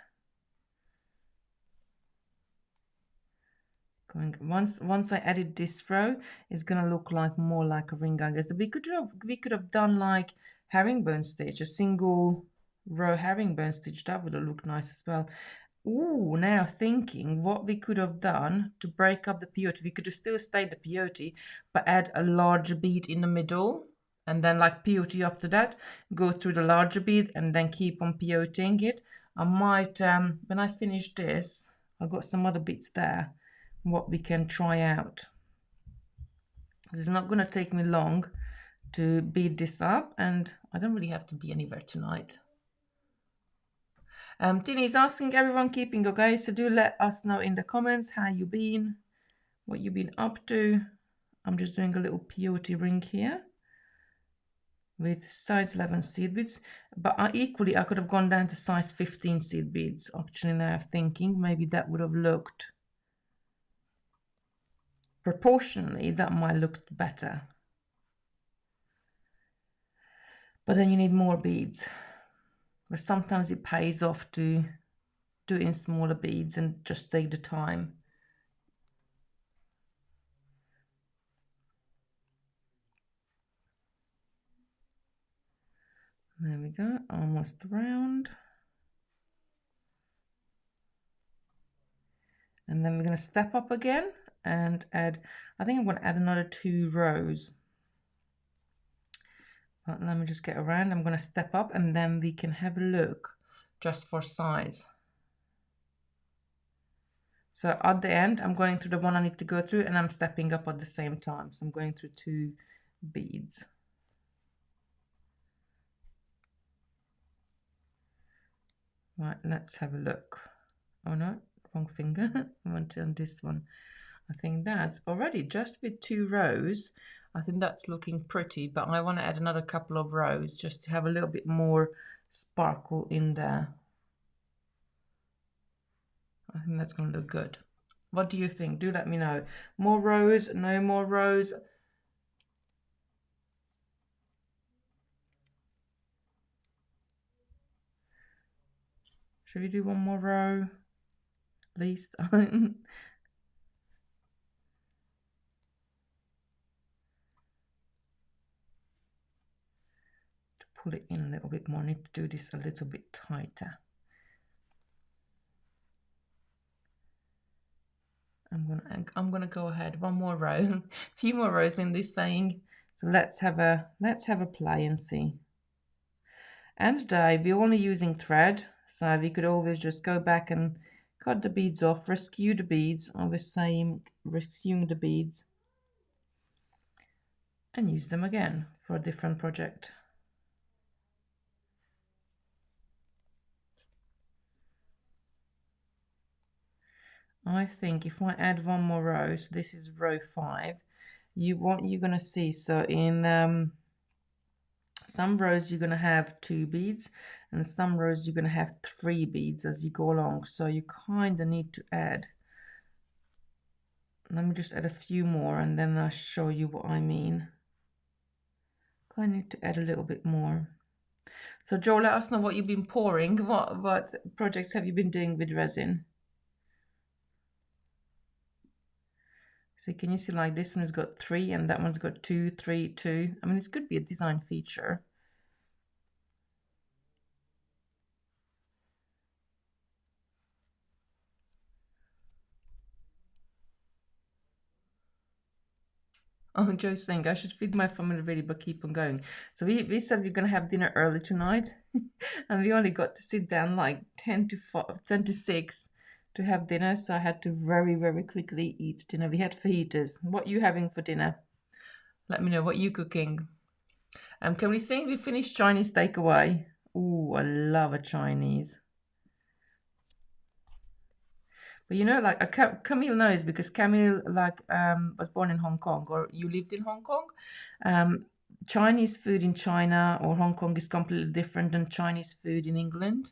Once I added this row, it's gonna look like more like a ring, I guess. We could have done like herringbone stitch, a single row herringbone stitch. That would have looked nice as well. Ooh, now thinking what we could have done to break up the peyote. We could have still stayed the peyote, but add a larger bead in the middle, and then like peyote up to that, go through the larger bead, and then keep on peyoting it. I might, when I finish this, I've got some other bits there, what we can try out. It's not going to take me long to bead this up, and I don't really have to be anywhere tonight. Tini is asking everyone keeping okay, so do let us know in the comments how you been, what you've been up to. I'm just doing a little peyote ring here with size 11 seed beads, but equally I could have gone down to size 15 seed beads. Actually, now I'm thinking maybe that would have looked proportionally, that might look better. But then you need more beads. But sometimes it pays off to do it in smaller beads and just take the time. There we go, almost round. And then we're going to step up again and add, I think I'm going to add another 2 rows. But let me just get around. I'm going to step up and then we can have a look just for size. So at the end, I'm going through the one I need to go through and I'm stepping up at the same time. So I'm going through 2 beads. Right, let's have a look. Oh no, wrong finger. I want to on this one. I think that's already just with 2 rows. I think that's looking pretty, but I want to add another couple of rows just to have a little bit more sparkle in there. I think that's going to look good. What do you think? Do let me know. More rows? No more rows? Should we do 1 more row? At least. To pull it in a little bit more, I need to do this a little bit tighter. I'm gonna go ahead 1 more row, a few more rows in this saying. So let's have a play and see. And today we're only using thread, so we could always just go back and cut the beads off, rescue the beads, always saying rescuing the beads, and use them again for a different project. I think if I add 1 more row, so this is row 5, what you're gonna see, so in some rows you're gonna have 2 beads, and some rows you're gonna have 3 beads as you go along. So you kind of need to add. Let me just add a few more, and then I'll show you what I mean. I need to add a little bit more. So Joe, let us know what you've been pouring. What projects have you been doing with resin? So can you see, like, this one's got 3 and that one's got 2, 3, 2. I mean, it's could be a design feature. Oh, Joe's saying I should feed my family really, but keep on going. So we said we're gonna have dinner early tonight, and we only got to sit down like 10 to 6 to have dinner. So I had to very, very quickly eat dinner. We had fajitas. What are you having for dinner? Let me know what you cooking. Can we sing? We finished Chinese takeaway. Oh, I love a Chinese. But you know, like Camille knows, because Camille was born in Hong Kong, or you lived in Hong Kong. Chinese food in China or Hong Kong is completely different than Chinese food in England.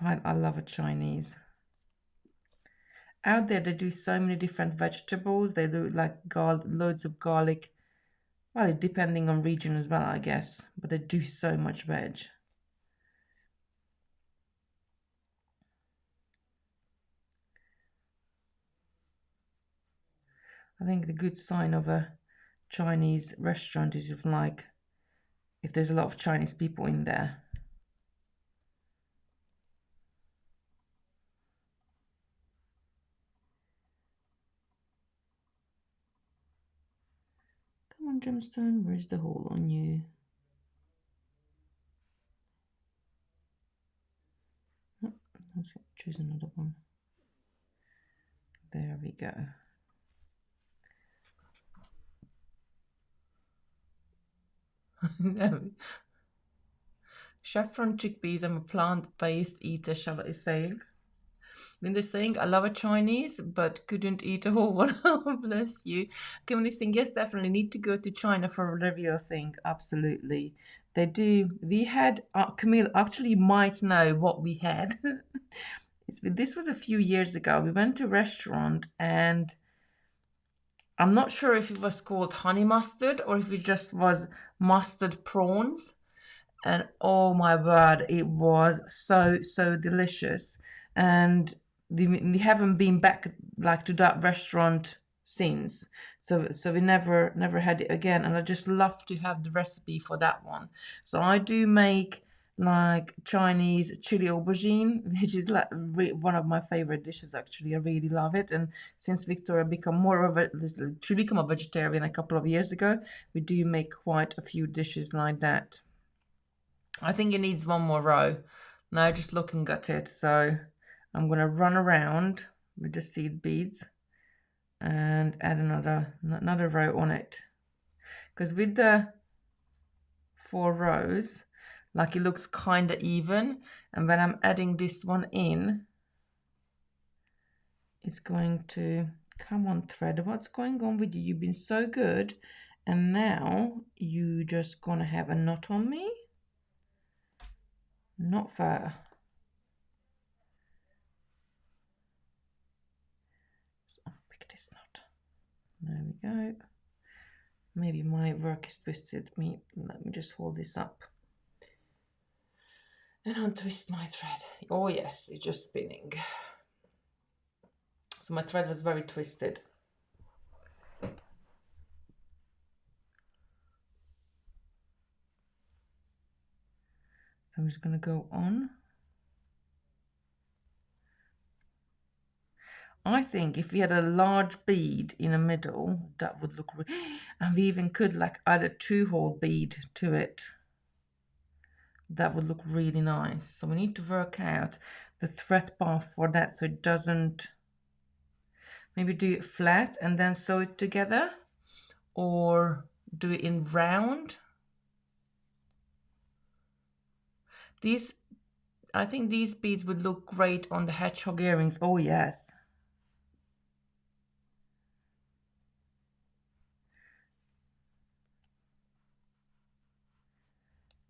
But I love a Chinese. Out there, they do so many different vegetables. They do like loads of garlic. Well, depending on region as well, I guess. But they do so much veg. I think the good sign of a Chinese restaurant is if there's a lot of Chinese people in there. Come on, gemstone, where's the hole on you? Oh, let's choose another one. There we go. Saffron chickpeas, I'm a plant-based eater, Charlotte is saying. Linda's saying, I love a Chinese, but couldn't eat a whole one. Bless you. Kimberly's saying, yes, definitely need to go to China for a review thing. Absolutely. They do. We had, Camille actually might know what we had. This was a few years ago. We went to a restaurant and I'm not sure if it was called honey mustard or if it just was mustard prawns. And oh my word, it was so delicious. And we haven't been back like to that restaurant since, so we never had it again, and I just love to have the recipe for that one. So I do make like Chinese chili aubergine, which is like one of my favorite dishes actually. I really love it. And since Victoria she became a vegetarian a couple of years ago, we do make quite a few dishes like that. I think it needs one more row. Now just looking at it, so I'm gonna run around with the seed beads and add another row on it, because with the 4 rows, like, it looks kind of even, and when I'm adding this one in, it's going to come on, thread. What's going on with you? You've been so good, and now you just gonna have a knot on me? Not fair. So I'll pick this knot. There we go. Maybe my work is twisted. Let me just hold this up and untwist my thread. Oh yes, it's just spinning. So my thread was very twisted. So I'm just going to go on. I think if we had a large bead in the middle, that would look and we even could like add a 2-hole bead to it. That would look really nice. So we need to work out the thread path for that, so it doesn't, maybe do it flat and then sew it together, or do it in round. I think these beads would look great on the hedgehog earrings. Oh yes.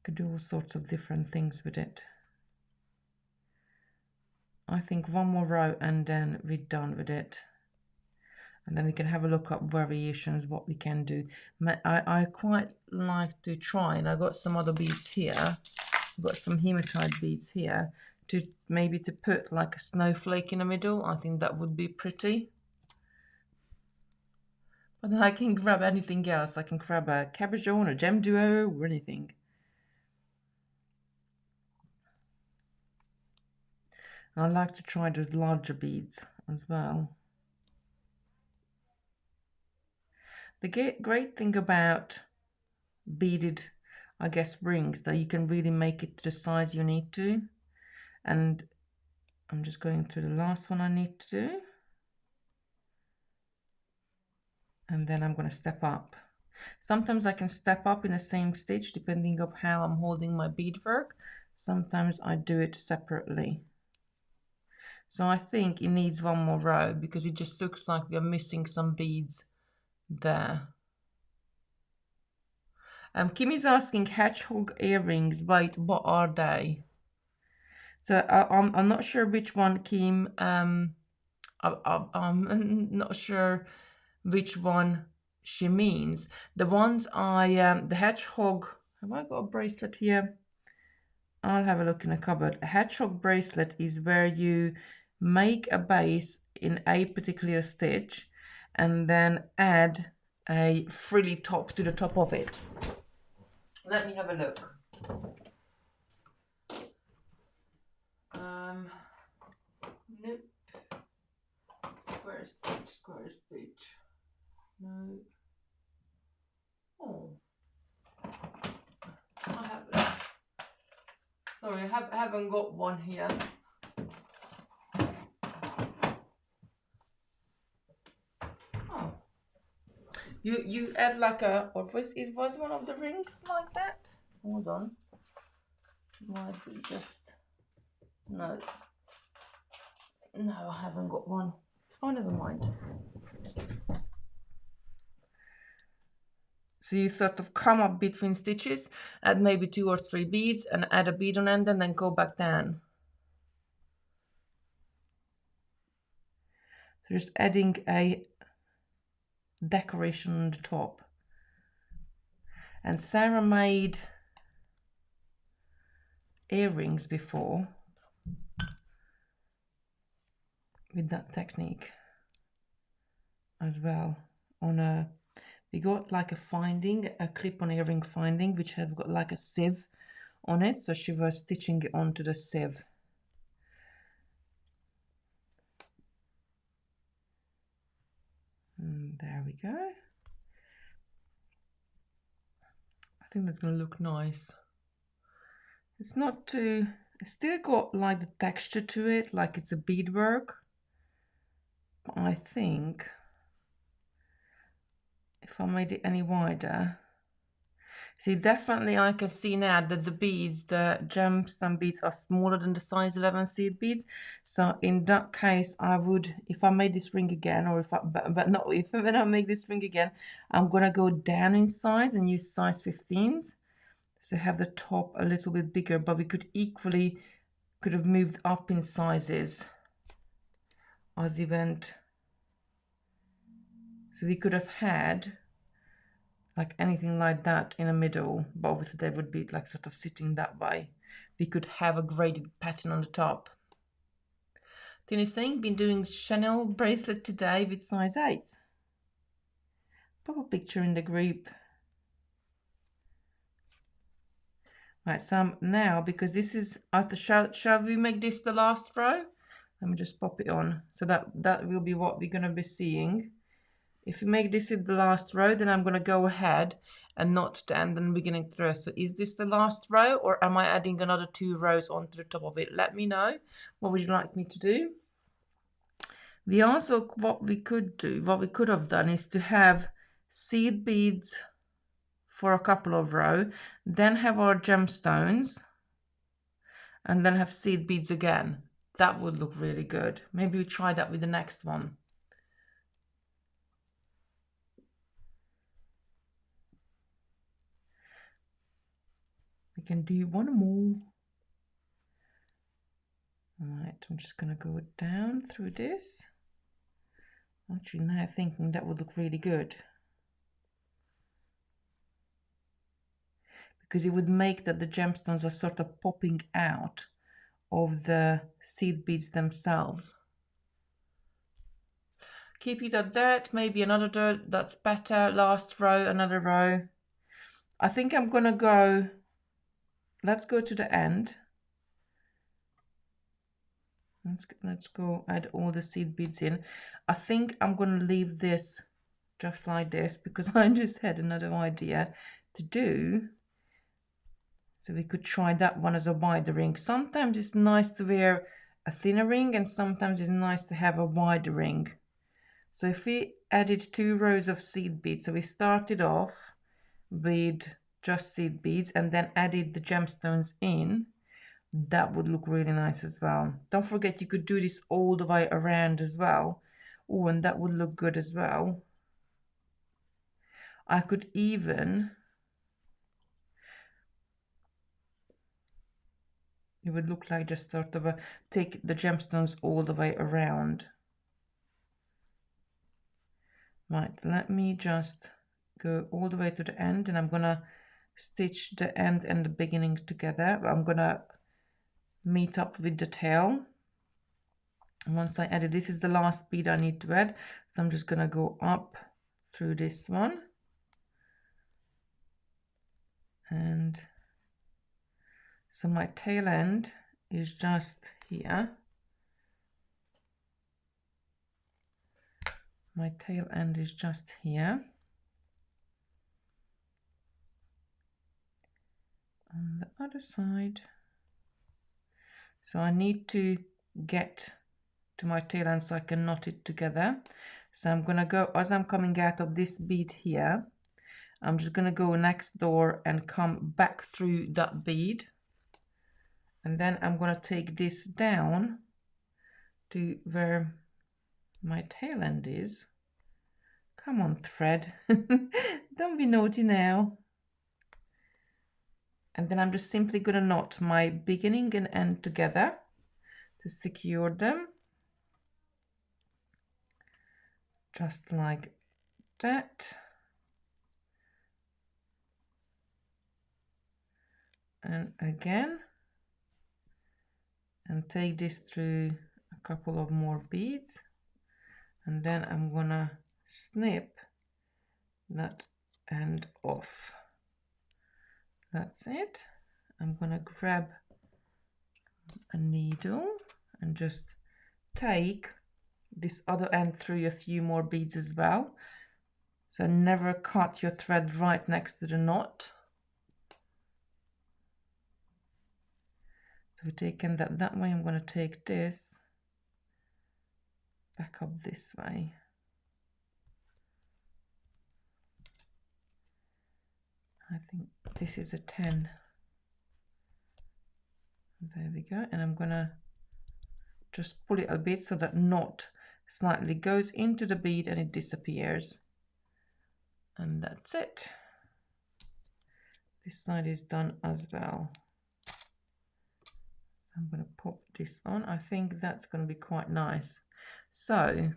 Could do all sorts of different things with it. I think one more row and then we're done with it. And then we can have a look at variations, what we can do. I quite like to try, and I got some other beads here. I've got some hematite beads here, to maybe to put like a snowflake in the middle. I think that would be pretty. But then I can grab anything else. I can grab a cabochon, a gem duo, or anything. I like to try those larger beads as well. The great thing about beaded, I guess, rings, that you can really make it to the size you need to. And I'm just going through the last one I need to do. And then I'm going to step up. Sometimes I can step up in the same stitch depending on how I'm holding my beadwork. Sometimes I do it separately. So I think it needs one more row because it just looks like we are missing some beads there. Kimmy's asking, hedgehog earrings, wait, what are they? So I'm not sure which one, Kim. I'm not sure which one she means. The ones the hedgehog, have I got a bracelet here? I'll have a look in a cupboard. A hedgehog bracelet is where you make a base in a particular stitch and then add a frilly top to the top of it. Let me have a look. Nope. Square stitch. No. Oh. I haven't. Sorry, I haven't got one here. Oh. You add like a, or was one of the rings like that? Hold on. Might be just, no. No, I haven't got one. Oh, never mind. So you sort of come up between stitches, add maybe 2 or 3 beads and add a bead on end and then go back down. So just adding a decoration on the top. And Sarah made earrings before with that technique. as well on a, we got like a finding, a clip-on earring finding, which have got like a sieve on it, so she was stitching it onto the sieve. And there we go. I think that's gonna look nice. It's not too, it's still got like the texture to it, like it's a beadwork. But I think if I made it any wider, see, definitely I can see now that the beads, the gemstone beads, are smaller than the size 11 seed beads. So in that case, I would, if I made this ring again, or if I, but not if when I make this ring again, I'm gonna go down in size and use size 15s. So have the top a little bit bigger, but we could equally could have moved up in sizes as we went. So we could have had like anything like that in the middle, but obviously they would be like sort of sitting that way. We could have a graded pattern on the top. Tina's is saying, been doing Chanel bracelet today with size 8. Pop a picture in the group. Right, so now, because this is after, shall we make this the last row? Let me just pop it on. So that will be what we're going to be seeing. If you make this in the last row, then I'm going to go ahead and not the end and beginning the rest. So is this the last row, or am I adding another 2 rows onto the top of it? Let me know. What would you like me to do? We also, what we could do, what we could have done is to have seed beads for a couple of rows, then have our gemstones, and then have seed beads again. That would look really good. Maybe we try that with the next one. We can do one more. All right, I'm just going to go down through this. Actually, now thinking that would look really good, because it would make that the gemstones are sort of popping out of the seed beads themselves. Keep it at that, maybe another dirt, that's better. Last row, another row. I think I'm gonna go, let's go to the end. Let's go add all the seed beads in. I think I'm gonna leave this just like this, because I just had another idea to do. So we could try that one as a wider ring. Sometimes it's nice to wear a thinner ring, and sometimes it's nice to have a wider ring. So if we added 2 rows of seed beads, so we started off with just seed beads and then added the gemstones in, that would look really nice as well. Don't forget, you could do this all the way around as well. Oh, and that would look good as well. I could even, it would look like just sort of a, take the gemstones all the way around. Right, let me just go all the way to the end, and I'm gonna stitch the end and the beginning together. I'm gonna meet up with the tail. And once I added, this is the last bead I need to add, so I'm just gonna go up through this one, and so my tail end is just here. My tail end is just here. On the other side. So I need to get to my tail end so I can knot it together. So I'm gonna go, as I'm coming out of this bead here, I'm just gonna go next door and come back through that bead. And then I'm gonna take this down to where my tail end is. Come on, thread. Don't be naughty now. And then I'm just simply gonna knot my beginning and end together to secure them. Just like that. And again. And take this through a couple of more beads. And then I'm gonna snip that end off. That's it. I'm gonna grab a needle and just take this other end through a few more beads as well. So never cut your thread right next to the knot. So we've taken that way. I'm going to take this back up this way. I think this is a 10. There we go. And I'm going to just pull it a bit so that knot slightly goes into the bead and it disappears. And that's it. This side is done as well. I'm going to pop this on. I think that's going to be quite nice. So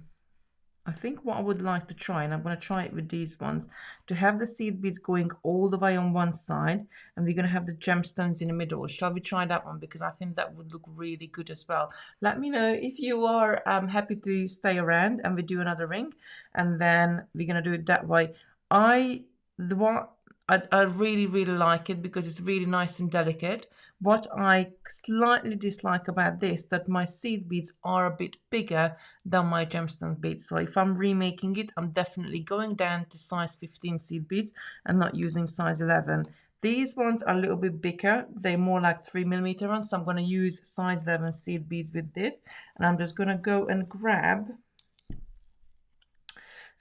I think what I would like to try, and I'm going to try it with these ones, to have the seed beads going all the way on one side, and we're going to have the gemstones in the middle. Shall we try that one? Because I think that would look really good as well. Let me know if you are happy to stay around and we do another ring, and then we're going to do it that way. I really, really like it because it's really nice and delicate. What I slightly dislike about this, that my seed beads are a bit bigger than my gemstone beads. So if I'm remaking it, I'm definitely going down to size 15 seed beads and not using size 11. These ones are a little bit bigger. They're more like 3mm ones. So I'm going to use size 11 seed beads with this. And I'm just going to go and grab.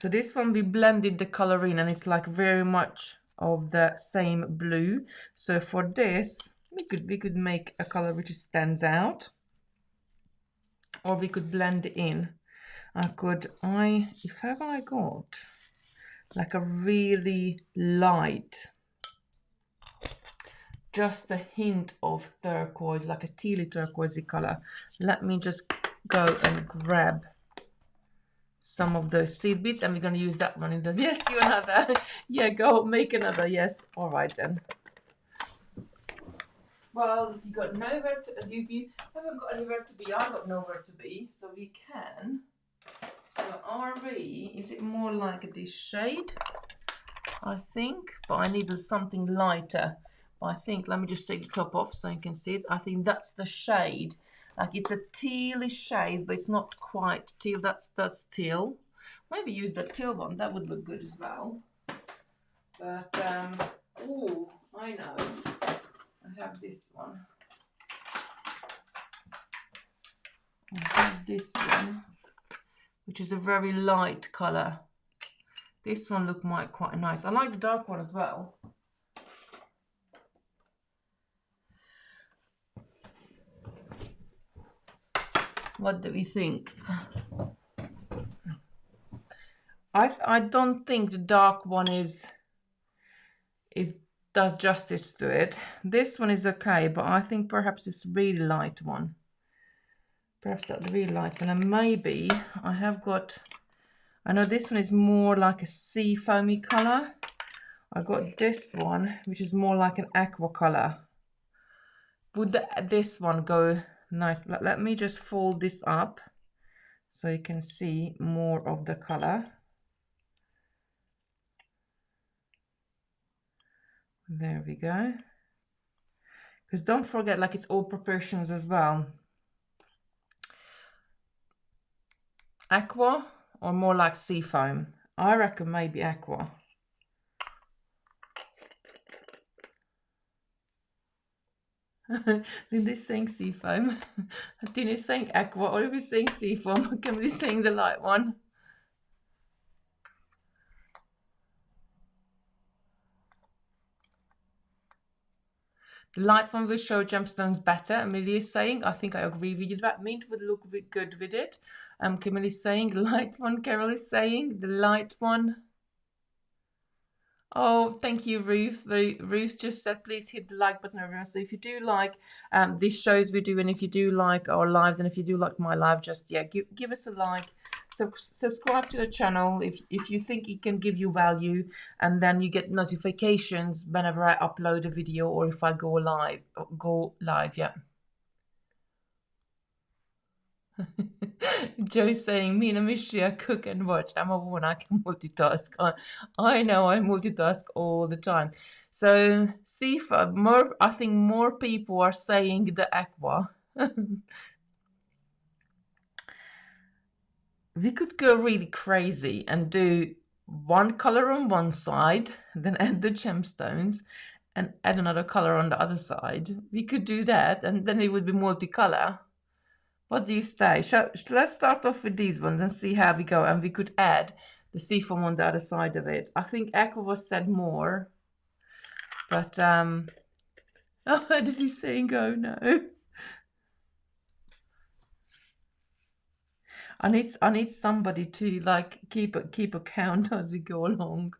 So this one, we blended the color in and it's like very much of the same blue. So for this, we could make a color which stands out, or we could blend it in. If ever I got like a really light, just a hint of turquoise, like a tealy turquoisey color, let me just go and grab some of those seed beads, and we're going to use that one in the, yes, do another. Yeah, go make another. Yes, all right then. Well, if you got nowhere to, if you haven't got anywhere to be, I've got nowhere to be, so we can. So RV, is it more like this shade? I think, but I needed something lighter. But I think, let me just take the top off so you can see it. I think that's the shade. Like it's a tealy shade, but it's not quite teal. That's teal. Maybe use the teal one. That would look good as well. But oh, I know. I have this one. I have this one, which is a very light color. This one looked quite nice. I like the dark one as well. What do we think? I don't think the dark one does justice to it. This one is okay, but I think perhaps this really light one. Perhaps that really light one. And maybe I know this one is more like a sea foamy color. I got this one, which is more like an aqua color. Would this one go nice? Let me just fold this up so you can see more of the color. There we go. Because don't forget, like, it's all proportions as well. Aqua or more like sea foam? I reckon maybe aqua. Linda's saying sea foam. Tina's saying aqua. Oliver's saying sea foam. Kimberly's saying the light one. The light one will show gemstones better. Amelia is saying, I think I agree with you. That mint would look good with it. Kimberly's saying, light one. Carol is saying, the light one. Oh, thank you, Ruth. Ruth just said, please hit the like button, everyone. So if you do like these shows we do, and if you do like our lives, and if you do like my live, just, yeah, give us a like. So subscribe to the channel if you think it can give you value, and then you get notifications whenever I upload a video or if I go live. Yeah. Joe's saying, me and Amicia cook and watch. I'm a woman, I can multitask. I know I multitask all the time. So, see, I think more people are saying the aqua. We could go really crazy and do one color on one side, then add the gemstones and add another color on the other side. We could do that, and then it would be multicolor. What do you say? Let's start off with these ones and see how we go. And we could add the seafoam on the other side of it. I think aqua was said more, but oh, did he say go? No. I need somebody to like keep a count as we go along.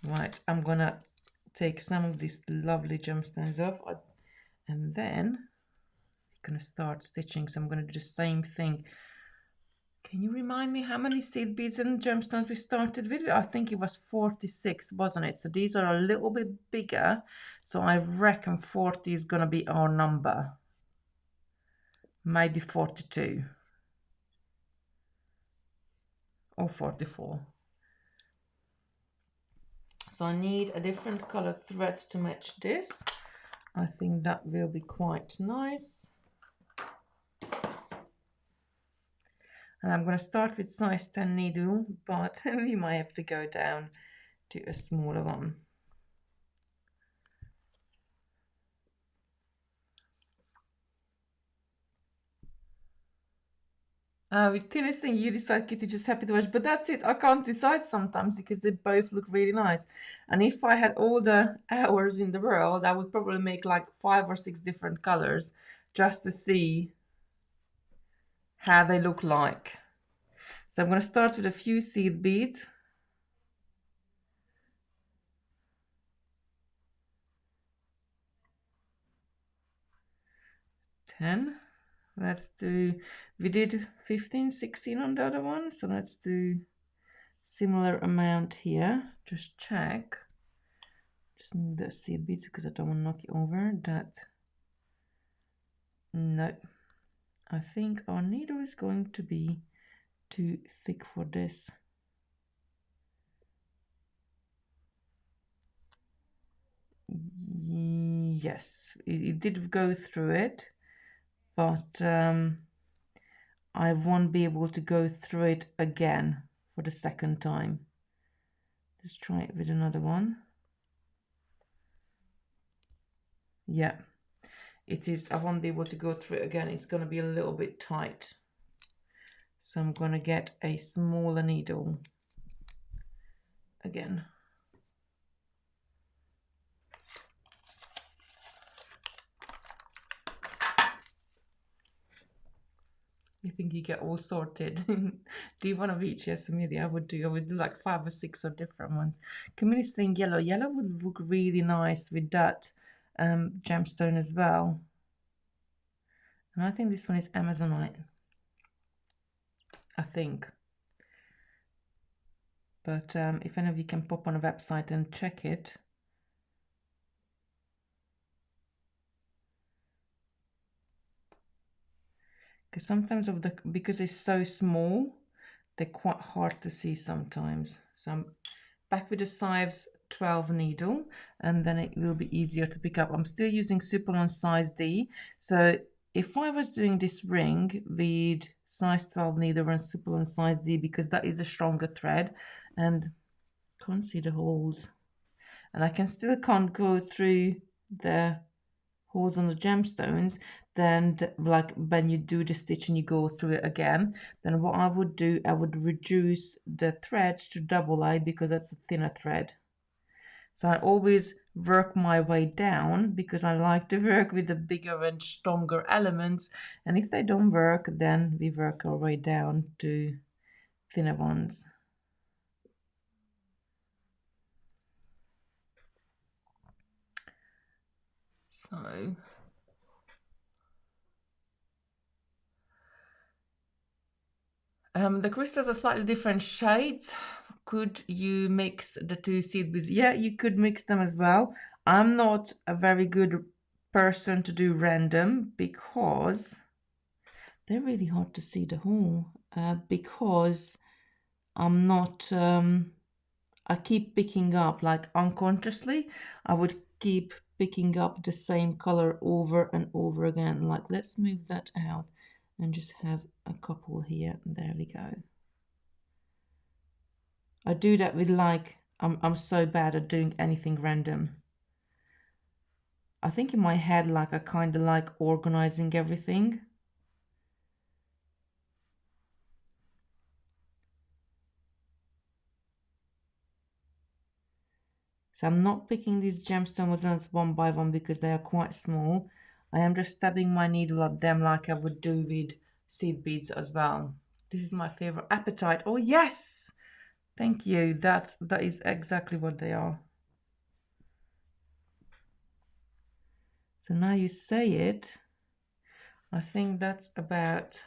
Right, I'm gonna take some of these lovely gemstones off, and then I'm gonna start stitching. So I'm gonna do the same thing. Can you remind me how many seed beads and gemstones we started with? I think it was 46, wasn't it? So these are a little bit bigger. So I reckon 40 is gonna be our number. Maybe 42 or 44. So I need a different color thread to match this. I think that will be quite nice. And I'm going to start with size 10 needle, but we might have to go down to a smaller one. With Tina's thing, you decide, Kitti, just happy to watch. But that's it. I can't decide sometimes because they both look really nice. And if I had all the hours in the world, I would probably make like 5 or 6 different colors just to see how they look like. So I'm going to start with a few seed beads. Let's do, we did 15, 16 on the other one, so let's do similar amount here. Just check. Just move the seed beads because I don't want to knock it over. That, no. I think our needle is going to be too thick for this. Yes, it did go through it, but I won't be able to go through it again for the second time. Let's try it with another one. Yeah, it is. I won't be able to go through it again. It's going to be a little bit tight. So I'm going to get a smaller needle again. You think you get all sorted? Do one of each? Yes, Amelia, I would do. I would do like 5 or 6 or different ones. Camille's saying yellow. Yellow would look really nice with that gemstone as well. And I think this one is Amazonite. I think. But if any of you can pop on a website and check it. Because sometimes because it's so small, they're quite hard to see sometimes. So I'm back with the size 12 needle, and then it will be easier to pick up. I'm still using super long size D. So if I was doing this ring with size 12 needle and super long size D, because that is a stronger thread, and can't see the holes, and I can't go through the holes on the gemstones, then like when you do the stitch and you go through it again, then what I would do, I would reduce the thread to double A because that's a thinner thread. So I always work my way down because I like to work with the bigger and stronger elements, and if they don't work, then we work our way down to thinner ones. So the crystals are slightly different shades. Could you mix the two seed beads? Yeah, you could mix them as well. I'm not a very good person to do random because they're really hard to see the hole, because I'm not, I keep picking up, like unconsciously, I would keep picking up the same color over and over again. Like, let's move that out and just have a couple here. There we go. I do that with like, I'm so bad at doing anything random. I think in my head, like I kind of like organizing everything. So I'm not picking these gemstones one by one because they are quite small. I am just stabbing my needle at them like I would do with seed beads as well. This is my favorite. Apatite. Oh yes! Thank you. That is exactly what they are. So now you say it, I think that's about,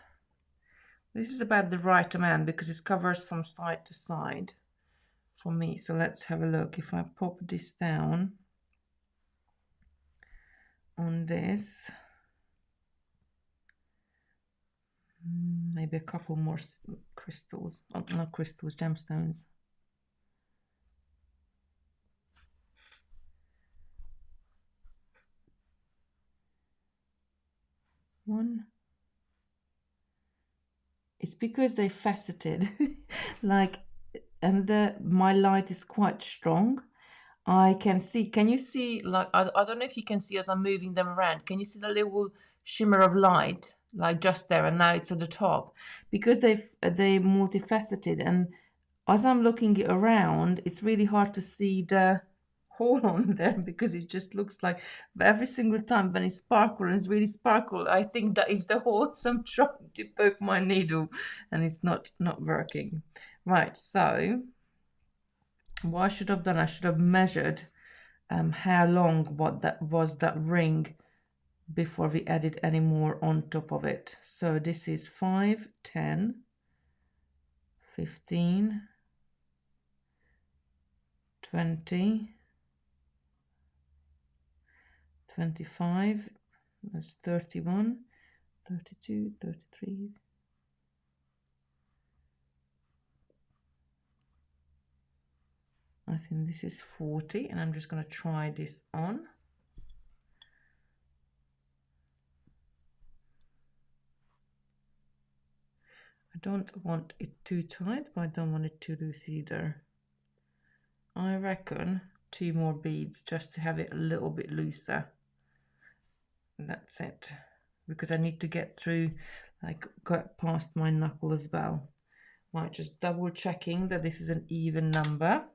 this is about the right amount because it covers from side to side for me. So let's have a look. If I pop this down on this, maybe a couple more crystals, not crystals, gemstones. One. It's because they faceted, like, and my light is quite strong. I can see, can you see, like, I don't know if you can see as I'm moving them around, can you see the little shimmer of light, like just there, and now it's at the top? Because they multifaceted, and as I'm looking around, it's really hard to see the hole on there because it just looks like every single time when it sparkles, and it's really sparkle, I think that is the hole. So I'm trying to poke my needle and it's not working. Right, so what I should have done, I should have measured how long that ring before we added any more on top of it. So this is 5, 10, 15, 20, 25, that's 31, 32, 33. I think this is 40, and I'm just going to try this on. I don't want it too tight, but I don't want it too loose either. I reckon 2 more beads just to have it a little bit looser. And that's it, because I need to get through, like, got past my knuckle as well. Right, just double checking that this is an even number.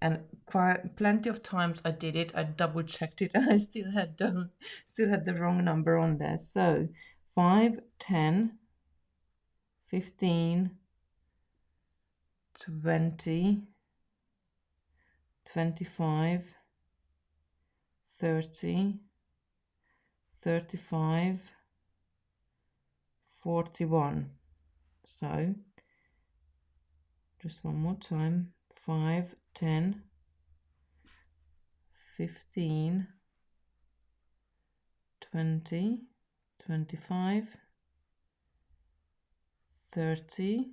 And plenty of times I did it, I double checked it, and I still had the wrong number on there. So 5, 10, 15, 20, 25, 30, 35, 41. So just one more time. 5, 10, 15, 20, 25, 30,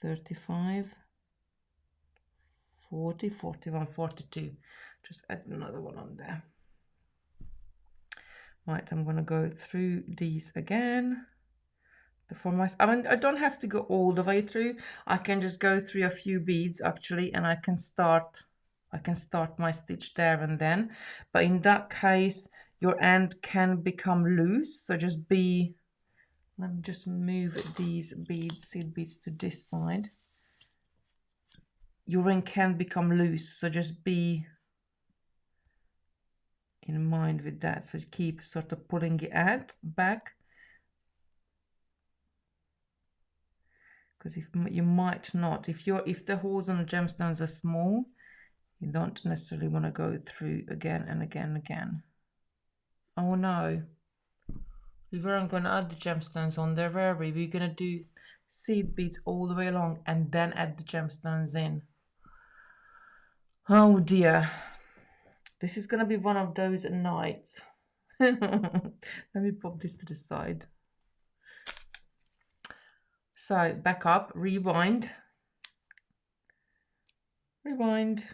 35, 40, 41, 42. Just add another one on there. Right, I'm going to go through these again. I mean, I don't have to go all the way through. I can just go through a few beads actually, and I can start my stitch there and then. But in that case, your end can become loose. So just let me just move these beads, seed beads, to this side. Your ring can become loose, so just be in mind with that. So keep sort of pulling it out back. Because if you might not, if the holes on the gemstones are small, you don't necessarily want to go through again and again and again. Oh no, we weren't going to add the gemstones on there, were we? We're going to do seed beads all the way along and then add the gemstones in. Oh dear. This is going to be one of those nights. Let me pop this to the side. So back up, rewind. Rewind.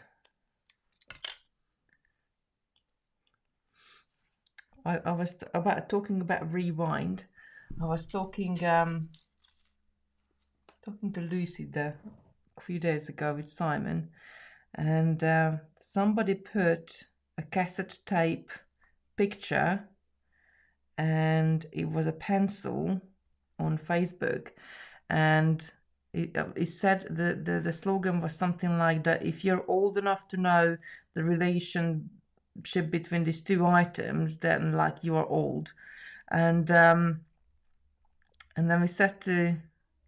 I was talking about rewind. I was talking to Lucy a few days ago with Simon, and somebody put a cassette tape picture, and it was a pencil on Facebook, and it said the slogan was something like that: if you're old enough to know the relationship between these two items, then like you are old. And then we said to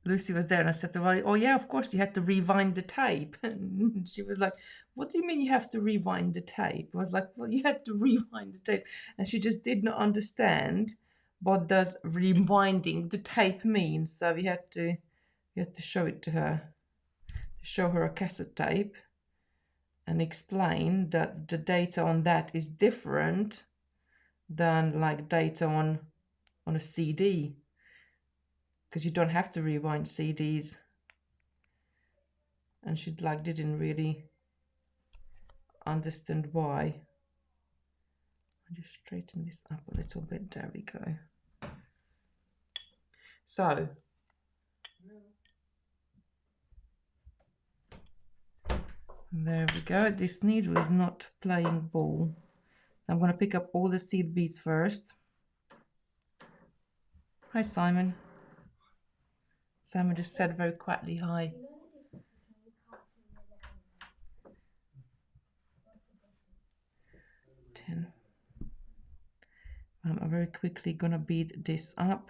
Lucy was there, and I said to her, well, oh yeah, of course you had to rewind the tape. And she was like, what do you mean you have to rewind the tape? I was like, well, you had to rewind the tape. And she just did not understand what does rewinding the tape mean. So we had to show it to her, to show her a cassette tape and explain that the data on that is different than like data on a CD, because you don't have to rewind CDs. And she like didn't really understand why. I'll just straighten this up a little bit. There we go. So there we go. This needle is not playing ball. So I'm going to pick up all the seed beads first. Hi, Simon. Simon just said very quietly hi. 10. I'm very quickly gonna bead this up.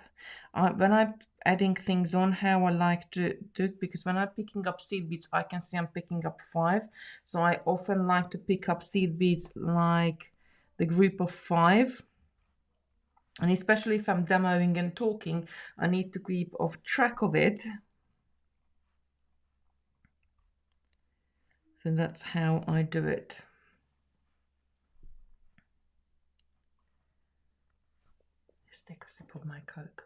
When I'm adding things on, how I like to do it, because when I'm picking up seed beads, I can see I'm picking up 5. So I often like to pick up seed beads like the group of 5. And especially if I'm demoing and talking, I need to keep track of it. So that's how I do it. Just take a sip of my Coke.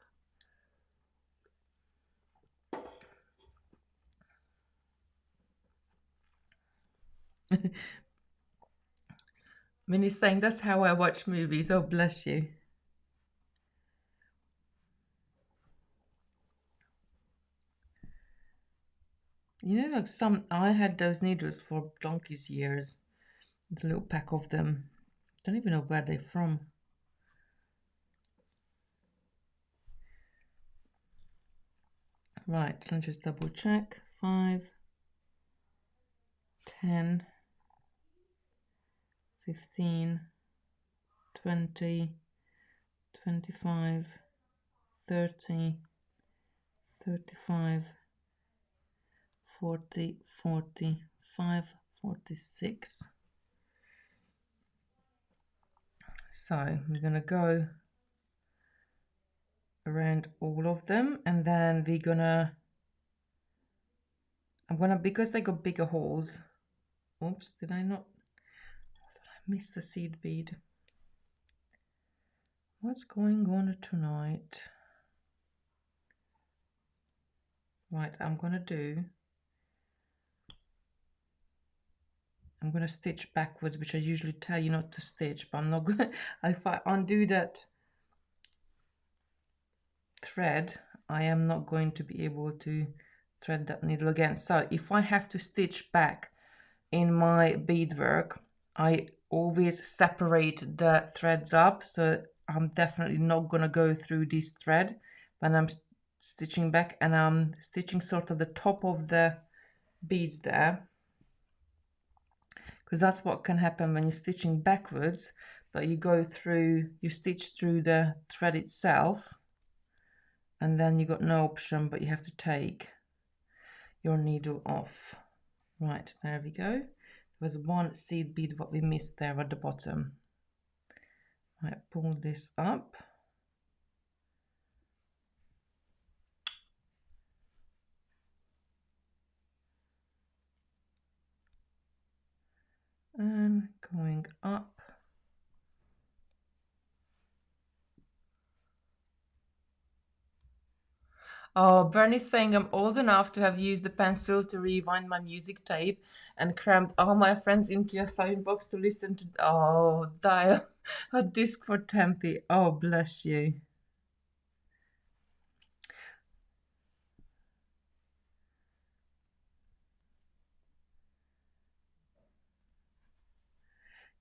Minnie's saying that's how I watch movies. Oh, bless you. You know, like I had those needles for donkey's years. It's a little pack of them. Don't even know where they're from. Right, let's just double check. 5, 10, 15, 20, 25, 30, 35, 40, 45, 46. So we're gonna go around all of them, and then we're gonna, because they got bigger holes. Oops, did I not? I missed the seed bead. What's going on tonight? Right, I'm gonna stitch backwards, which I usually tell you not to stitch, but I'm not gonna. If I undo that thread, I am not going to be able to thread that needle again. So if I have to stitch back in my beadwork, I always separate the threads up. So I'm definitely not gonna go through this thread when I'm stitching back, and I'm stitching sort of the top of the beads there, because that's what can happen when you're stitching backwards, that you stitch through the thread itself, and then you got no option, but you have to take your needle off. Right, there we go. There was one seed bead what we missed there at the bottom. Right, pull this up. And going up. Oh, Bernie's saying I'm old enough to have used the pencil to rewind my music tape and crammed all my friends into a phone box to listen to. Oh, dial a disc for Tempe. Oh, bless you.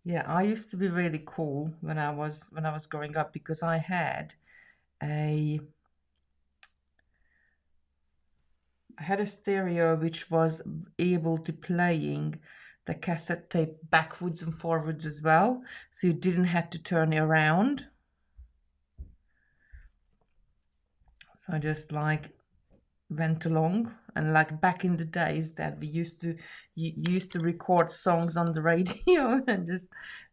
Yeah, I used to be really cool when I was growing up because a I had a stereo which was able to playing the cassette tape backwards and forwards as well, so you didn't have to turn it around. So I just like went along, and like back in the days that we used to record songs on the radio and just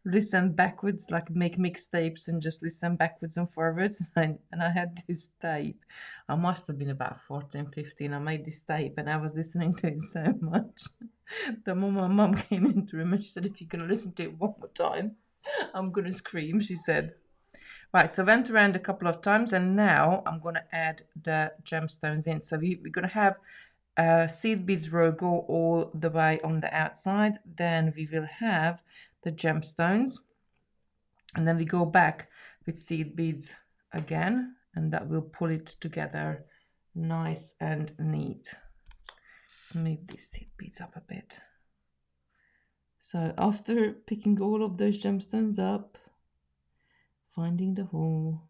listen backwards, like make mixtapes and just listen backwards and forwards. And I had this tape. I must have been about 14, 15. I made this tape and I was listening to it so much that when my mum came into the room and she said, if you're going to listen to it one more time, I'm going to scream, she said. Right, so went around a couple of times and now I'm going to add the gemstones in. So we're going to have seed beads row go all the way on the outside. Then we will have the gemstones. And then we go back with seed beads again. And that will pull it together nice and neat. Move these seed beads up a bit. So after picking all of those gemstones up, finding the hole.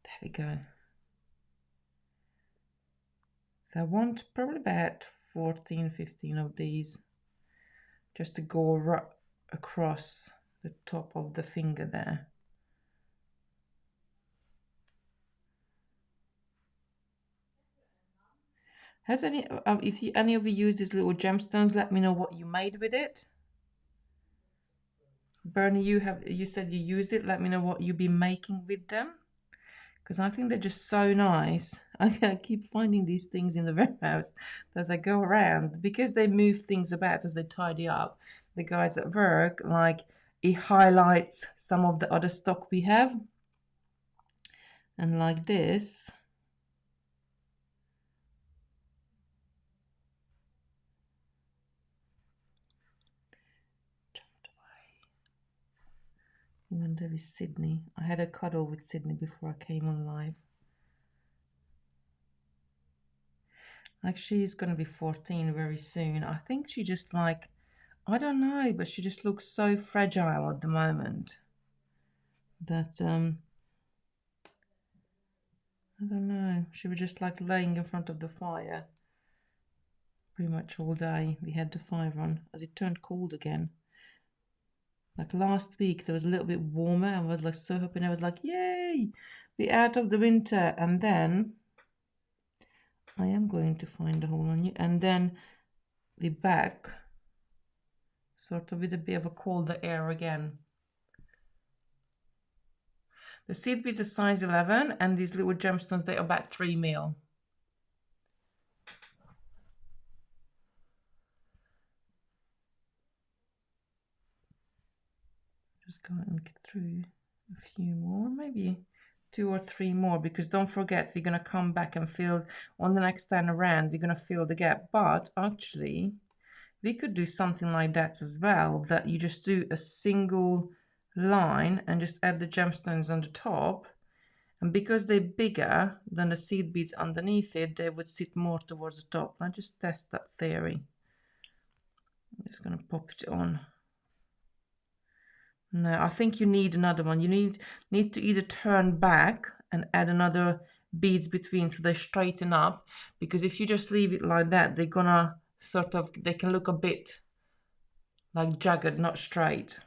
There we go. So I want probably about 14, 15 of these just to go across the top of the finger there. Has any, if any of you use these little gemstones, let me know what you made with it. Bernie, you said you used it. Let me know what you've been making with them, because I think they're just so nice. I keep finding these things in the warehouse as I go around because they move things about as they tidy up. The guys at work, like, it highlights some of the other stock we have, and like this. I wonder with Sydney. I had a cuddle with Sydney before I came on live. Like, she's gonna be 14 very soon. I think she just like, I don't know, but she just looks so fragile at the moment that I don't know. She was just like laying in front of the fire pretty much all day. We had the fire on as it turned cold again. Like last week, there was a little bit warmer. I was like so hoping. I was like, yay, we're out of the winter. And then I am going to find a hole on you. And then we're back, sort of with a bit of a colder air again. The seed beads are size 11, and these little gemstones, they're about 3 mil. Just go and get through a few more, maybe 2 or 3 more, because don't forget, we're going to come back and fill on the next time around, we're going to fill the gap. But actually, we could do something like that as well, that you just do a single line and just add the gemstones on the top. And because they're bigger than the seed beads underneath it, they would sit more towards the top. I'll just test that theory. I'm just going to pop it on. No, I think you need another one. You need to either turn back and add another beads between so they straighten up. Because if you just leave it like that, they're gonna sort of, they can look a bit like jagged, not straight.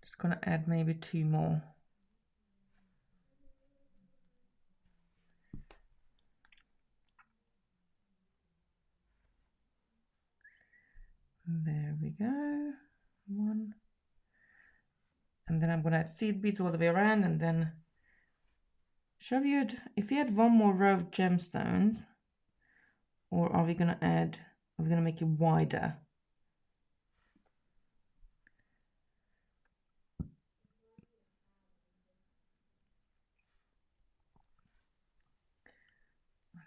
Just gonna add maybe 2 more. There we go. 1. And then I'm gonna add seed beads all the way around, and then show you if you had 1 more row of gemstones, or are we gonna make it wider?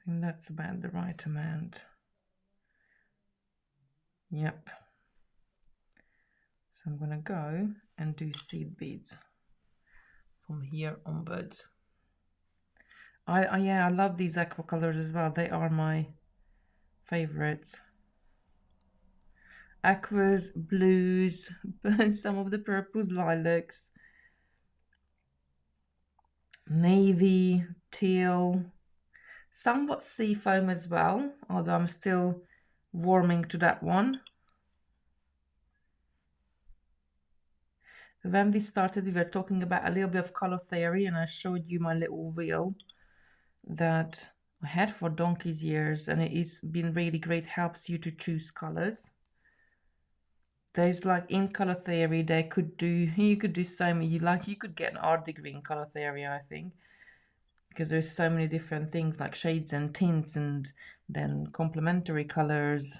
think that's about the right amount. Yep. So I'm gonna go and do seed beads from here onwards. Yeah, I love these aqua colors as well. They are my favorites. Aquas, blues, some of the purples, lilacs, navy, teal, somewhat seafoam as well, although I'm still warming to that one. When we started, we were talking about a little bit of color theory, and I showed you my little wheel that I had for donkey's years, and it's been really great, helps you to choose colors. There's like in color theory, you could do so many, you could get an art degree in color theory, I think, because there's so many different things like shades and tints and then complementary colors.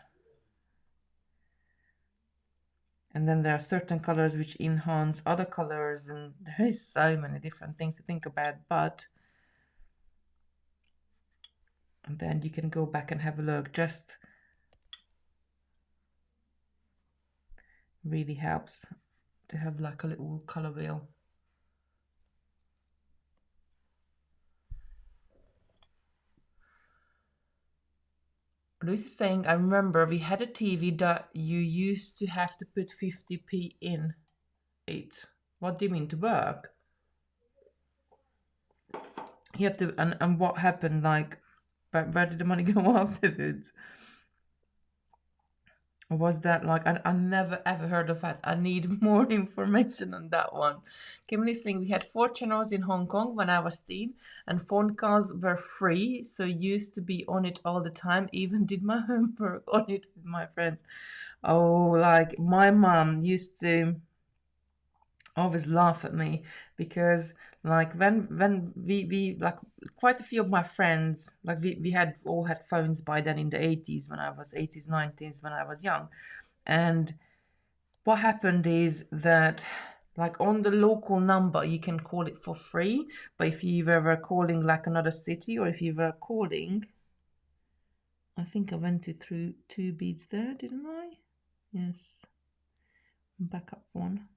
And then there are certain colors which enhance other colors, and there is so many different things to think about, and then you can go back and have a look. Just really helps to have like a little color wheel. Lucy is saying, I remember we had a TV that you used to have to put 50p in it. What do you mean, to work? You have to, and what happened, like, but where did the money go afterwards? Or was that like, I never ever heard of that. I need more information on that one. Kimberly saying, we had 4 channels in Hong Kong when I was teen, and phone calls were free, so used to be on it all the time, even did my homework on it with my friends. Oh, like my mom used to always laugh at me because like when we like quite a few of my friends, like we had all had phones by then in the 80s, when I was 80s 90s, when I was young. And what happened is that like on the local number you can call it for free, but if you were calling like another city, or if you were calling, I think I went through 2 beads there, didn't I? Yes, back up one.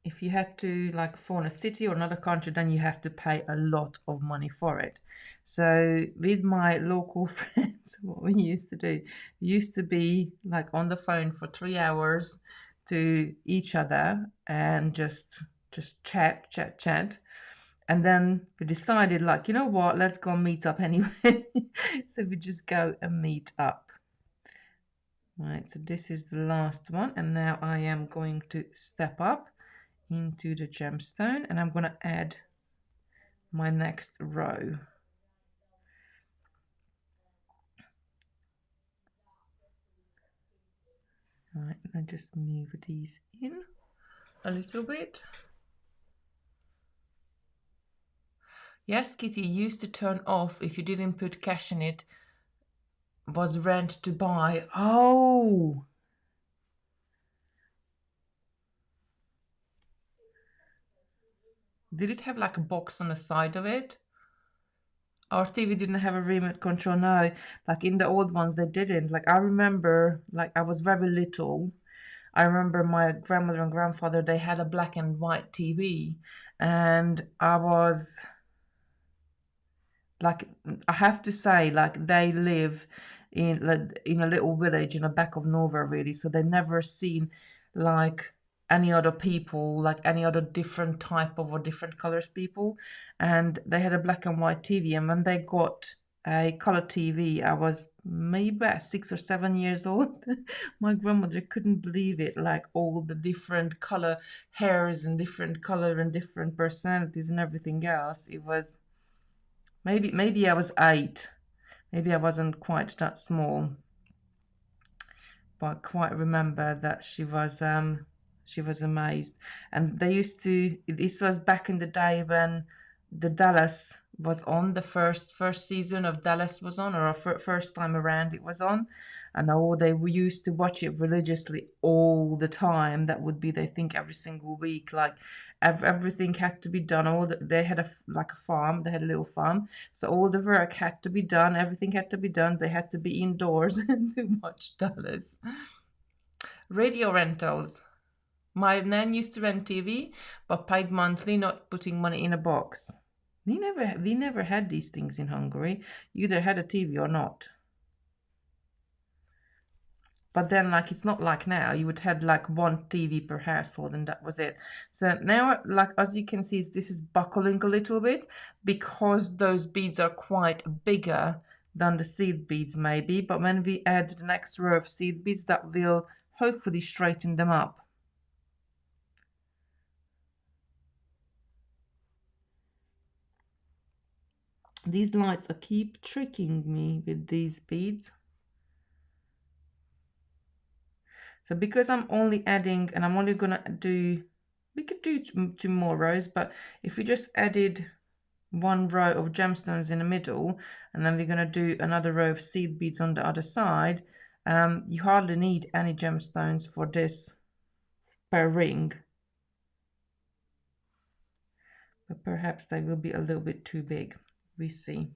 If you had to like phone a city or another country, then you have to pay a lot of money for it. So with my local friends, what we used to do, we used to be like on the phone for 3 hours to each other and just chat. And then we decided, like, you know what, let's go meet up anyway. So we just go and meet up. Right, so this is the last one, and now I am going to step up into the gemstone, and I'm going to add my next row. Right, and I just move these in a little bit. Yes, Kitty, used to turn off if you didn't put cash in it, was rent to buy. Oh, did it have like a box on the side of it? Our TV didn't have a remote control. No, like in the old ones they didn't. Like I remember, like I was very little, I remember my grandmother and grandfather, they had a black and white TV, and I was like, I have to say, like they live in a little village in the back of nowhere, really, so they never seen like any other people, like any other different type of or different colors people, and they had a black and white TV, and when they got a color TV, I was maybe about 6 or 7 years old. My grandmother couldn't believe it, like all the different color hairs and different color and different personalities and everything else. It was maybe I was 8. Maybe I wasn't quite that small, but I quite remember that she was amazed. And they used to, this was back in the day when the Dallas was on, the first season of Dallas was on, or first time around it was on, and they used to watch it religiously all the time. That would be, they think, every single week. Like everything had to be done. They had a farm. They had a little farm, so all the work had to be done. Everything had to be done. They had to be indoors and watch Dallas. Radio rentals. My nan used to rent TV, but paid monthly, not putting money in a box. We never had these things in Hungary. You either had a TV or not. But then, like, it's not like now. You would have like one TV per household, and that was it. So now, like, as you can see, this is buckling a little bit because those beads are quite bigger than the seed beads maybe. But when we add the next row of seed beads, that will hopefully straighten them up. These lights keep tricking me with these beads. So because I'm only adding, and I'm only gonna do, we could do two more rows, but if we just added one row of gemstones in the middle, and then we're gonna do another row of seed beads on the other side, you hardly need any gemstones for this per ring. But perhaps they will be a little bit too big. We see.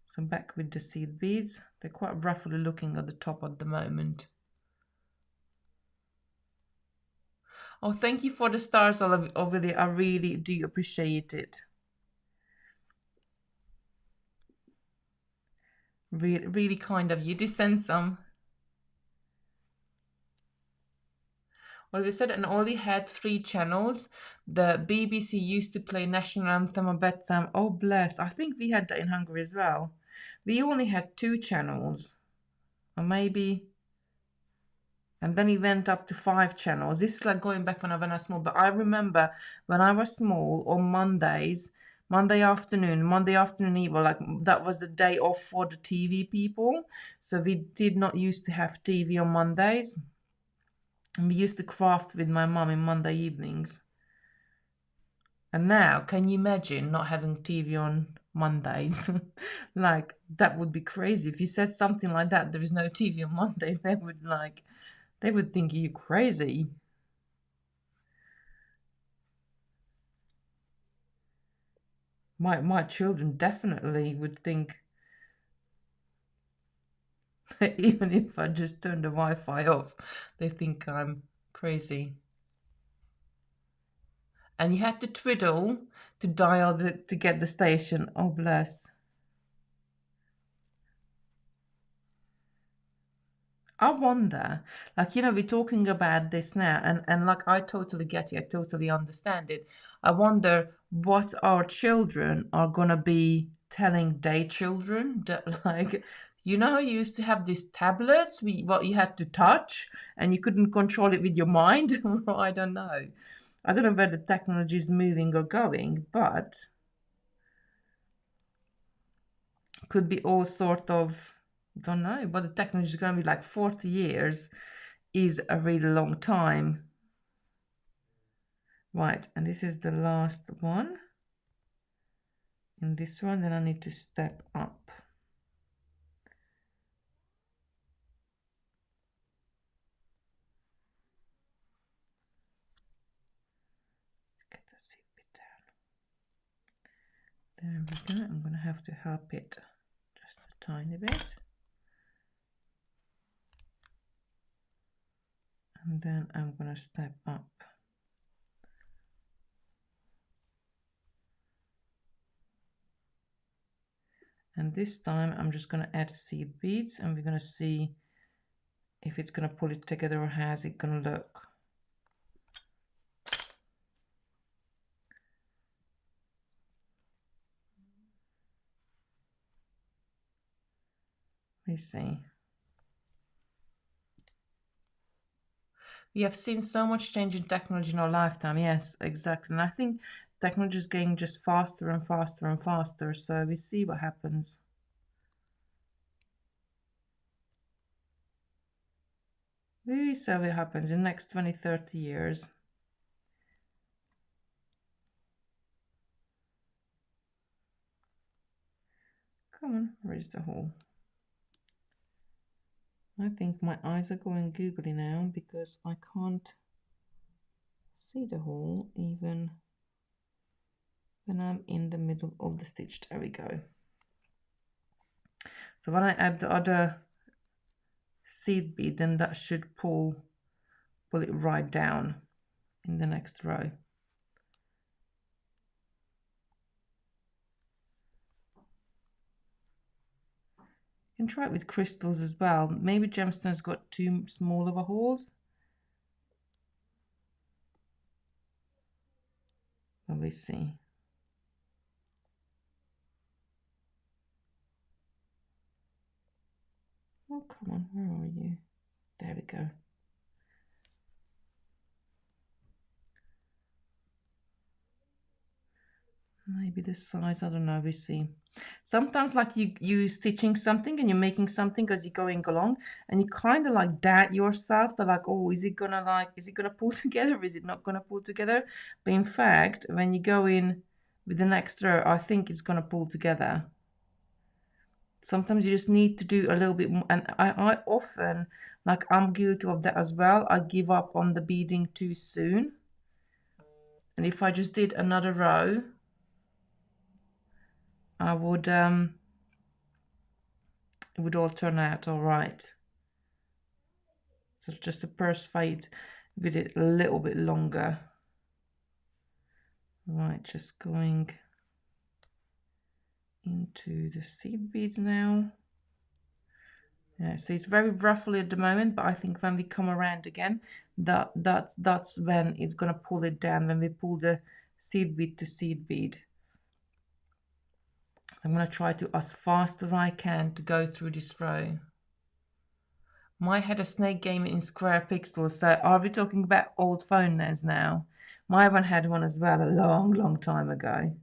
So back with the seed beads. They're quite roughly looking at the top at the moment. Oh, thank you for the stars over there. I really do appreciate it. Really, really kind of you to send some. Well, we said, and only had 3 channels. The BBC used to play national anthem at bedtime. Oh, bless. I think we had that in Hungary as well. We only had 2 channels. Or maybe... And then it went up to 5 channels. This is like going back when I was small. But I remember when I was small, on Mondays, Monday afternoon eve, like that was the day off for the TV people. So we did not used to have TV on Mondays. And we used to craft with my mum in Monday evenings. And now, can you imagine not having TV on Mondays? Like, that would be crazy. If you said something like that, there is no TV on Mondays, they would think you crazy. My children definitely would think, even if I just turn the Wi-Fi off, they think I'm crazy. And you had to twiddle to dial to get the station. Oh, bless. I wonder, like, we're talking about this now, and like, I totally get it, I totally understand it. I wonder what our children are gonna be telling their children, that, like, you used to have these tablets, what you had to touch, and you couldn't control it with your mind. I don't know. I don't know where the technology is moving or going, but could be all sort of, don't know, but the technology is going to be like 40 years is a really long time. Right, and this is the last one. In this one, then I need to step up. Get that seed bit down. There we go. I'm going to have to help it just a tiny bit. And then I'm going to step up. And this time I'm just going to add seed beads, and we're going to see if it's going to pull it together or how's it going to look. We see. We have seen so much change in technology in our lifetime. Yes, exactly. And I think technology is getting just faster and faster and faster. So we see what happens. We see what happens in the next 20, 30 years. Come on, where's the hole? I think my eyes are going googly now because I can't see the hole even when I'm in the middle of the stitch. There we go. So when I add the other seed bead, then that should pull it right down in the next row. You can try it with crystals as well. Maybe gemstones got too small of a holes. Let me see. Oh, come on, where are you? There we go. Maybe the size, I don't know, we see. Sometimes like you stitching something and you're making something as you're going along and you kind of like doubt yourself. They're like, oh, is it gonna pull together? Is it not gonna pull together? But in fact, when you go in with the next row, I think it's gonna pull together. Sometimes you just need to do a little bit more, and I often, like I'm guilty of that as well. I give up on the beading too soon. And if I just did another row, I would it would all turn out all right. So just a purse fade with it a little bit longer. Right, just going into the seed beads now. Yeah, so it's very ruffly at the moment, but I think when we come around again, that's when it's gonna pull it down, when we pull the seed bead to seed bead. So I'm gonna try to, as fast as I can, to go through this row. My had a snake game in square pixels, so are we talking about old phone now? My one had one as well a long time ago.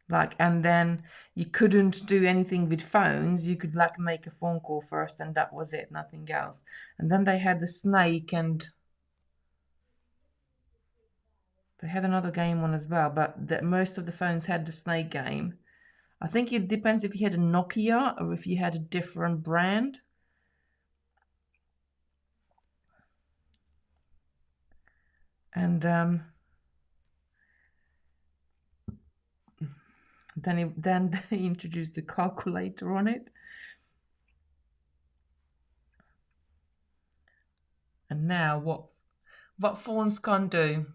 Like, and then you couldn't do anything with phones. You could like make a phone call first and that was it, nothing else. And then they had the snake and they had another game one as well, but most of the phones had the snake game. I think it depends if you had a Nokia or if you had a different brand. And then they introduced the calculator on it. And now what phones can do?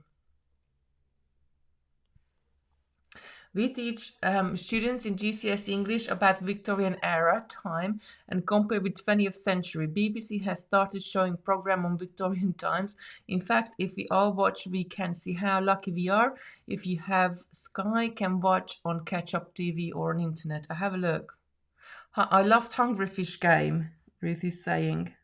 We teach students in GCSE English about Victorian era time and compare with 20th century. BBC has started showing program on Victorian times. In fact, if we all watch, we can see how lucky we are. If you have Sky, can watch on catch-up TV or on internet. I have a look. I loved Hungry Fish game, Ruth is saying.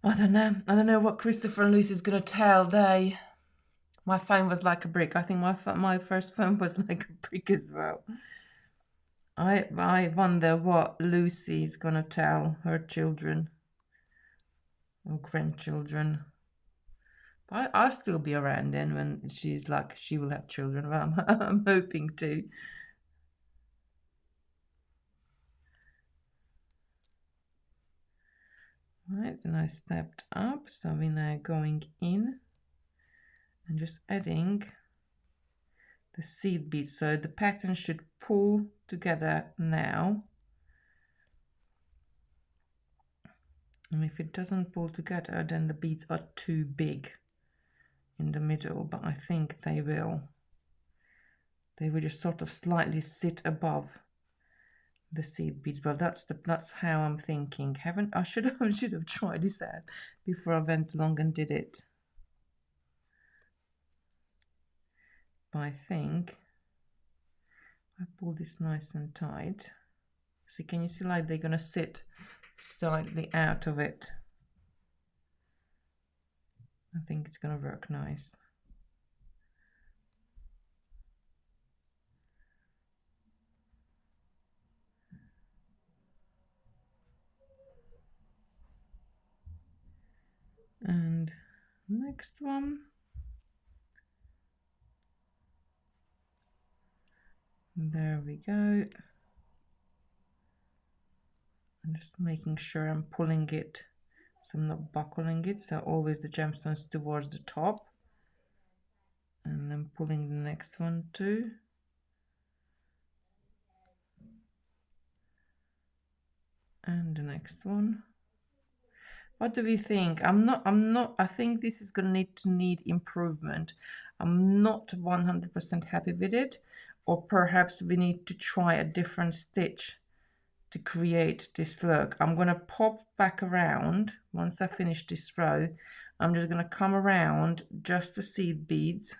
I don't know. I don't know what Christopher and Lucy's gonna tell. My phone was like a brick. I think my first phone was like a brick as well. I wonder what Lucy's gonna tell her children or grandchildren. I'll still be around then when she's like she will have children. Well, I'm hoping to. Right, and I stepped up, so we're now going in and just adding the seed beads. So the pattern should pull together now. And if it doesn't pull together, then the beads are too big in the middle, but I think they will. They will just sort of slightly sit above the seed beads. Well, that's how I'm thinking. I should have tried this out before I went along and did it. But I think I pull this nice and tight. See, can you see like they're gonna sit slightly out of it? I think it's gonna work nice. And next one. There we go. I'm just making sure I'm pulling it so I'm not buckling it, so always the gemstones towards the top, and then pulling the next one too. And the next one. What do we think? I think this is going to need improvement. I'm not 100% happy with it, or perhaps we need to try a different stitch to create this look. I'm going to pop back around once I finish this row. I'm just going to come around just the seed beads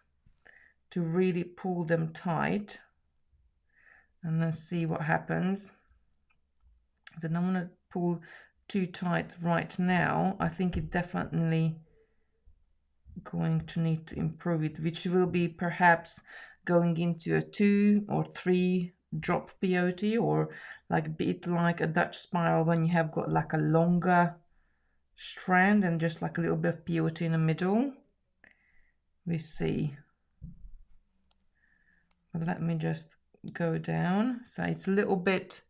to really pull them tight and then see what happens. So I'm going to pull too tight right now. I think it definitely going to need to improve it, which will be perhaps going into a 2 or 3 drop peyote, or like a bit like a Dutch spiral when you have got like a longer strand and just like a little bit of peyote in the middle. We see. But let me just go down. So it's a little bit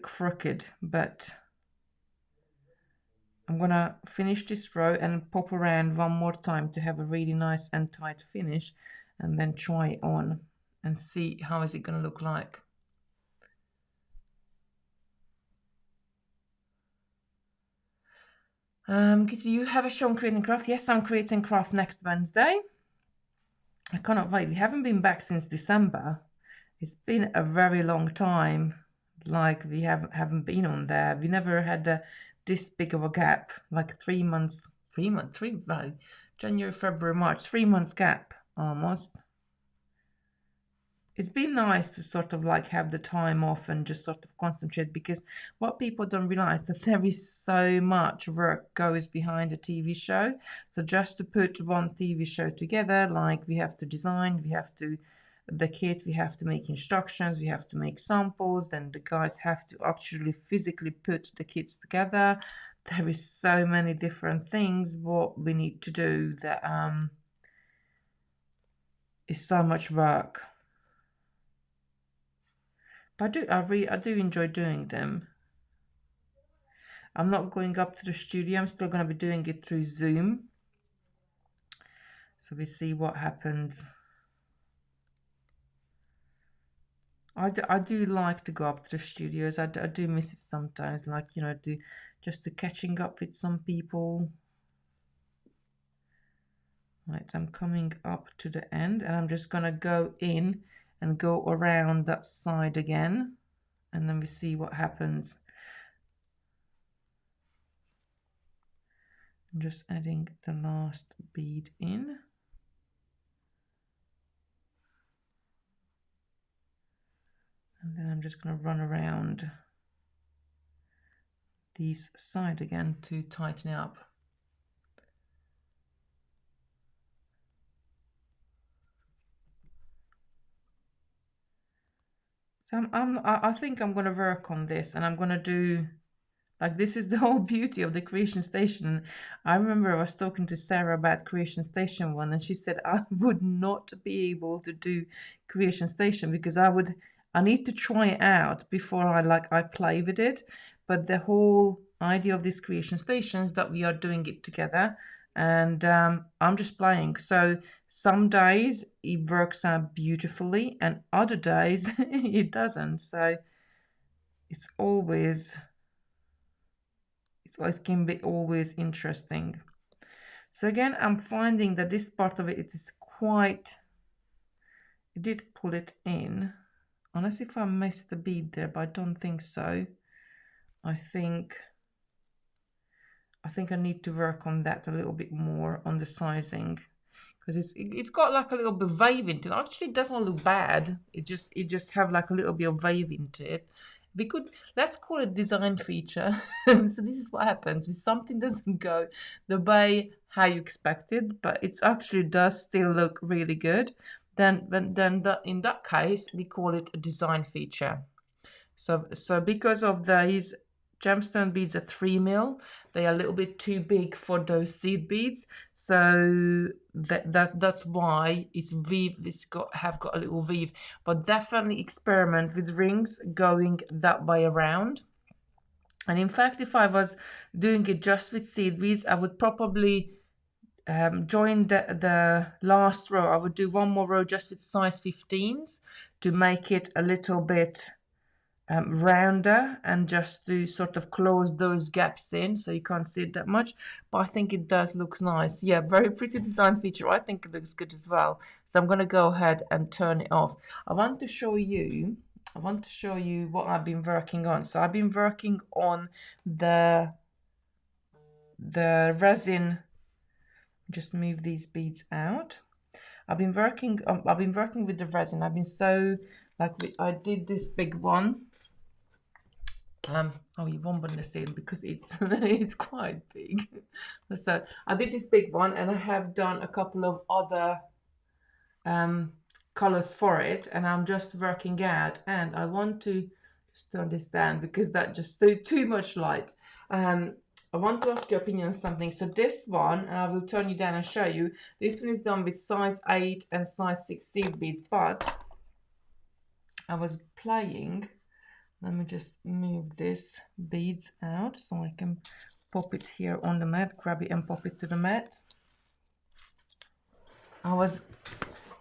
crooked, but I'm gonna finish this row and pop around one more time to have a really nice and tight finish, and then try it on and see how is it gonna look like. Kitti, you have a show on creating craft? Yes, I'm creating craft next Wednesday. I cannot wait. We haven't been back since December. It's been a very long time. Like we haven't been on there. We never had this big of a gap. Like 3 months, right? January, February, March, 3 months gap almost. It's been nice to sort of like have the time off and just sort of concentrate, because what people don't realize that there is so much work goes behind a TV show. So just to put one TV show together, like we have to design, we have to the kit, we have to make instructions, we have to make samples, then the guys have to actually physically put the kits together. There is so many different things what we need to do that is so much work. But I do enjoy doing them. I'm not going up to the studio. I'm still going to be doing it through Zoom. So we see what happens. I do like to go up to the studios. I do miss it sometimes, like, you know, just to catching up with some people. Right, I'm coming up to the end, and I'm just going to go in and go around that side again, and then we see what happens. I'm just adding the last bead in. And then I'm just going to run around this side again to tighten it up. So I think I'm going to work on this, and I'm going to do, like, this is the whole beauty of the Creation Station. I remember I was talking to Sarah about Creation Station one, and she said I would not be able to do Creation Station because I need to try it out before I play with it. But the whole idea of this Creation Station is that we are doing it together, and I'm just playing. So some days it works out beautifully, and other days it doesn't. So it's always, it can be always interesting. So again, I'm finding that this part of it is quite, it did pull it in. Unless if I missed the bead there, but I don't think so. I think I need to work on that a little bit more on the sizing, because it's got like a little bit of wave into it. Actually, it doesn't look bad. It just have like a little bit of wave into it. We could, let's call it design feature. So this is what happens when something doesn't go the way how you expected, but it actually does still look really good. Then in that case we call it a design feature. So because of these gemstone beads are 3 mil. They are a little bit too big for those seed beads, so that's why it's weave. It's got a little weave, but definitely experiment with rings going that way around. And in fact, if I was doing it just with seed beads, I would probably join the last row. I would do one more row just with size 15s to make it a little bit rounder, and just to sort of close those gaps in so you can't see it that much. But I think it does look nice. Yeah, very pretty design feature. I think it looks good as well. So I'm going to go ahead and turn it off. I want to show you what I've been working on. So I've been working on the resin. Just move these beads out. I've been working with the resin. I've been so I did this big one. Oh, you won't want to see it because it's it's quite big. So I did this big one, and I have done a couple of other colors for it, and I'm just working out. And I want to just turn this down because that just too much light. I want to ask your opinion on something. So this one, and I will turn you down and show you, this one is done with size 8 and size 6 seed beads, but I was playing, let me just move this beads out so I can pop it here on the mat, grab it and pop it to the mat. I was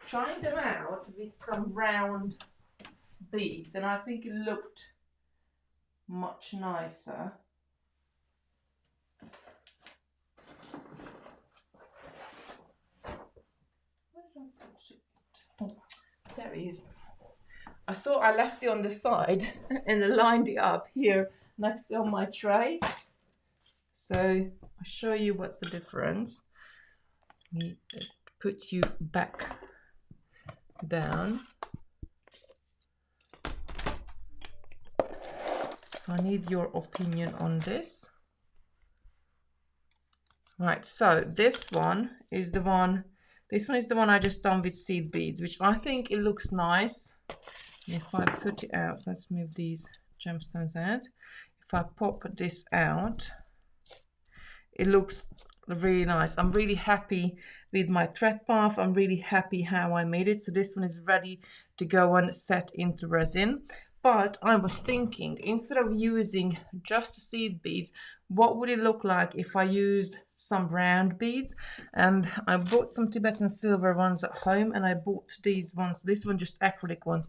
trying them out with some round beads, and I think it looked much nicer. Oh, there it is. I thought I left it on the side and I lined it up here next to my tray. So I'll show you what's the difference. Let me put you back down. So I need your opinion on this. Right, so this one is the one I just done with seed beads, which I think it looks nice. If I put it out, let's move these gemstones out. If I pop this out, it looks really nice. I'm really happy with my thread path. I'm really happy how I made it. So this one is ready to go and set into resin. But I was thinking, instead of using just the seed beads, what would it look like if I used some round beads? And I bought some Tibetan silver ones at home, and I bought these ones. This one just acrylic ones.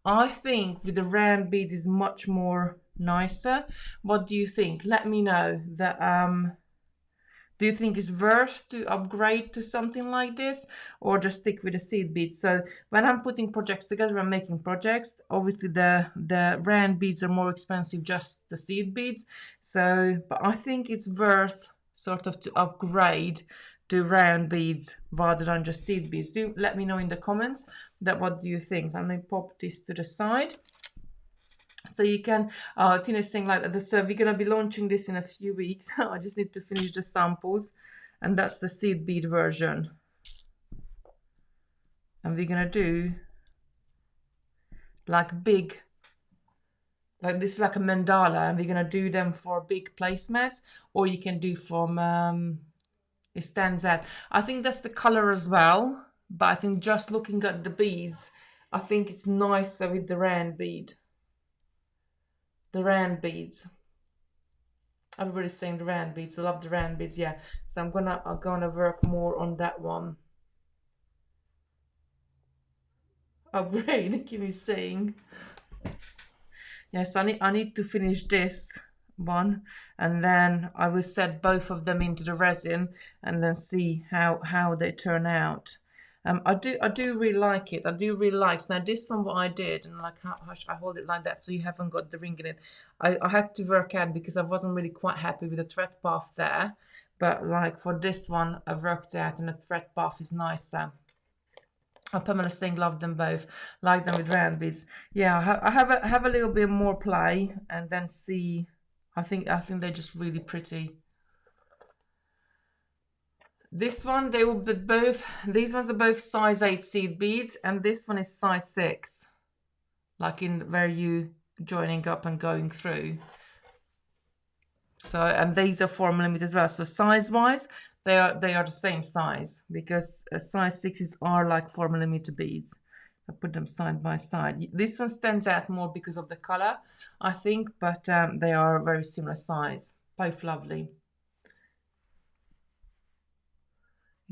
I think with the round beads is much more nicer. What do you think? Let me know. Do you think it's worth to upgrade to something like this, or just stick with the seed beads? So when I'm putting projects together and making projects, obviously the round beads are more expensive, just the seed beads. So, but I think it's worth sort of to upgrade to round beads rather than just seed beads. Do let me know in the comments what do you think. Let me pop this to the side. So you can, Tina's saying like that, so we're going to be launching this in a few weeks. I just need to finish the samples, and that's the seed bead version. And we're going to do like big, like this is like a mandala, and we're going to do them for big placemats, or you can do from, it stands out. I think that's the color as well, but I think just looking at the beads, I think it's nicer with the round bead. The round beads. Everybody's saying the round beads. I love the round beads, yeah. So I'm gonna work more on that one. Oh great, Kitti's saying. Yes, I need to finish this one, and then I will set both of them into the resin and then see how they turn out. I do really like it. I do really like. So now this one, what I did, and like how I hold it like that so you haven't got the ring in it. I had to work out because I wasn't really quite happy with the thread path there. But like for this one, I worked out, and the thread path is nicer. Pamela's saying love them both, like them with round beads. Yeah, I have a little bit more play and then see. I think they're just really pretty. This one, they will be both, these ones are both size 8 seed beads, and this one is size 6, like in where you joining up and going through. So, and these are 4mm as well. So size wise, they are the same size, because size 6s are like 4mm beads. I put them side by side. This one stands out more because of the color, I think, but they are very similar size. Both lovely.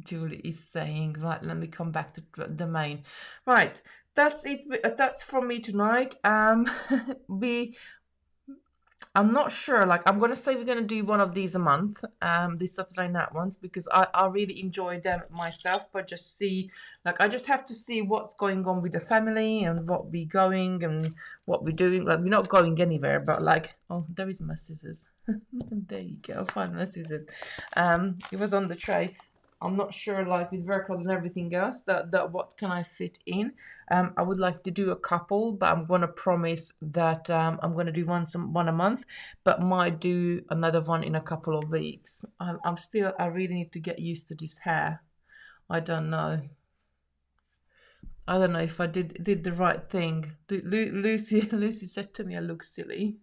Julie is saying, right, let me come back to the main. Right, that's it. That's from me tonight. I'm not sure, like, I'm gonna say we're gonna do one of these a month, these Saturday night ones, because I really enjoy them myself, but just see, like, I just have to see what's going on with the family and what we're going and what we're doing. Like, we're not going anywhere, but like, oh, there is my scissors. There you go, find my scissors. It was on the tray. I'm not sure, like with Velcro and everything else, that what can I fit in. I would like to do a couple, but I'm going to promise that I'm going to do one a month, but might do another one in a couple of weeks. I really need to get used to this hair. I don't know. I don't know if I did the right thing. Lucy said to me I look silly,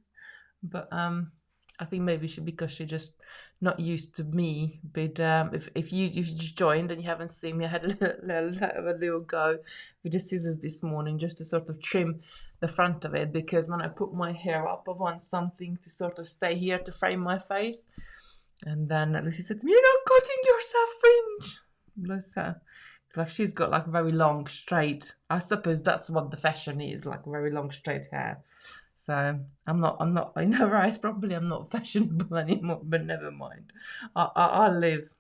but I think maybe because she just not used to me. But if you just joined and you haven't seen me, I had a little go with the scissors this morning just to sort of trim the front of it, because when I put my hair up, I want something to sort of stay here to frame my face. And then Lucy said to me, "You're not cutting yourself fringe." Bless her. Like, she's got like very long straight. I suppose that's what the fashion is, like very long straight hair. So I'm not in her eyes probably I'm not fashionable anymore, but never mind. I'll live.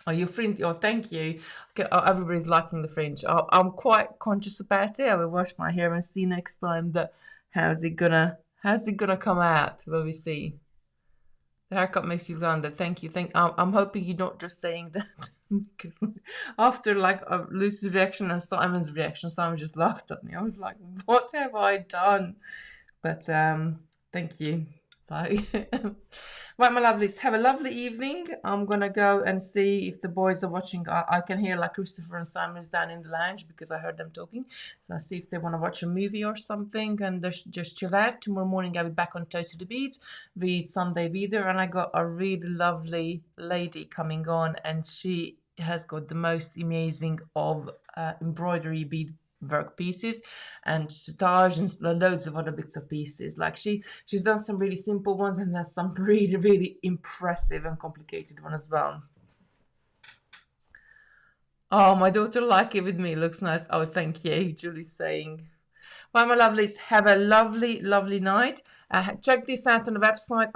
Oh, your fringe. Oh, thank you. Okay, oh, everybody's liking the fringe. I'm quite conscious about it. I will wash my hair and see next time that how's it gonna come out. Will we see? The haircut makes you longer. Thank you. I'm hoping you're not just saying that, because after like Lucy's reaction and Simon's reaction, Simon just laughed at me. I was like, "What have I done?" But thank you. Bye. Right, my lovelies, have a lovely evening. I'm gonna go and see if the boys are watching. I can hear like Christopher and Simon is down in the lounge because I heard them talking. So I'll see if they want to watch a movie or something and just chill out. Tomorrow morning I'll be back on Totally Beads with Sunday Beader, and I got a really lovely lady coming on, and she has got the most amazing of embroidery bead work pieces and stars and loads of other bits of pieces. Like she's done some really simple ones, and there's some really impressive and complicated one as well. Oh, my daughter like it with me. Looks nice. Oh, thank you, Julie's saying. Well, my lovelies, have a lovely night. Check this out on the website.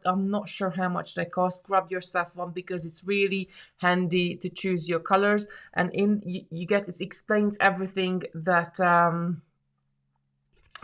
I'm not sure how much they cost. Grab yourself one because it's really handy to choose your colors. And you get, it explains everything that I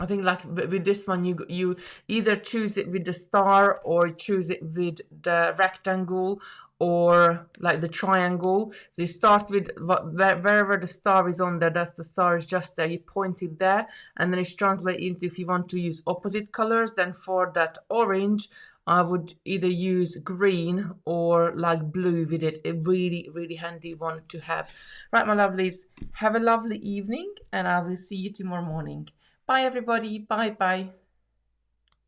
think, like with this one, you either choose it with the star or choose it with the rectangle or like the triangle. So you start with wherever the star is on there, that's the star is just there. You point it there, and then it's translated into, if you want to use opposite colors, then for that orange, I would either use green or like blue with it. A really handy one to have. Right, my lovelies, have a lovely evening, and I will see you tomorrow morning. Bye, everybody. Bye.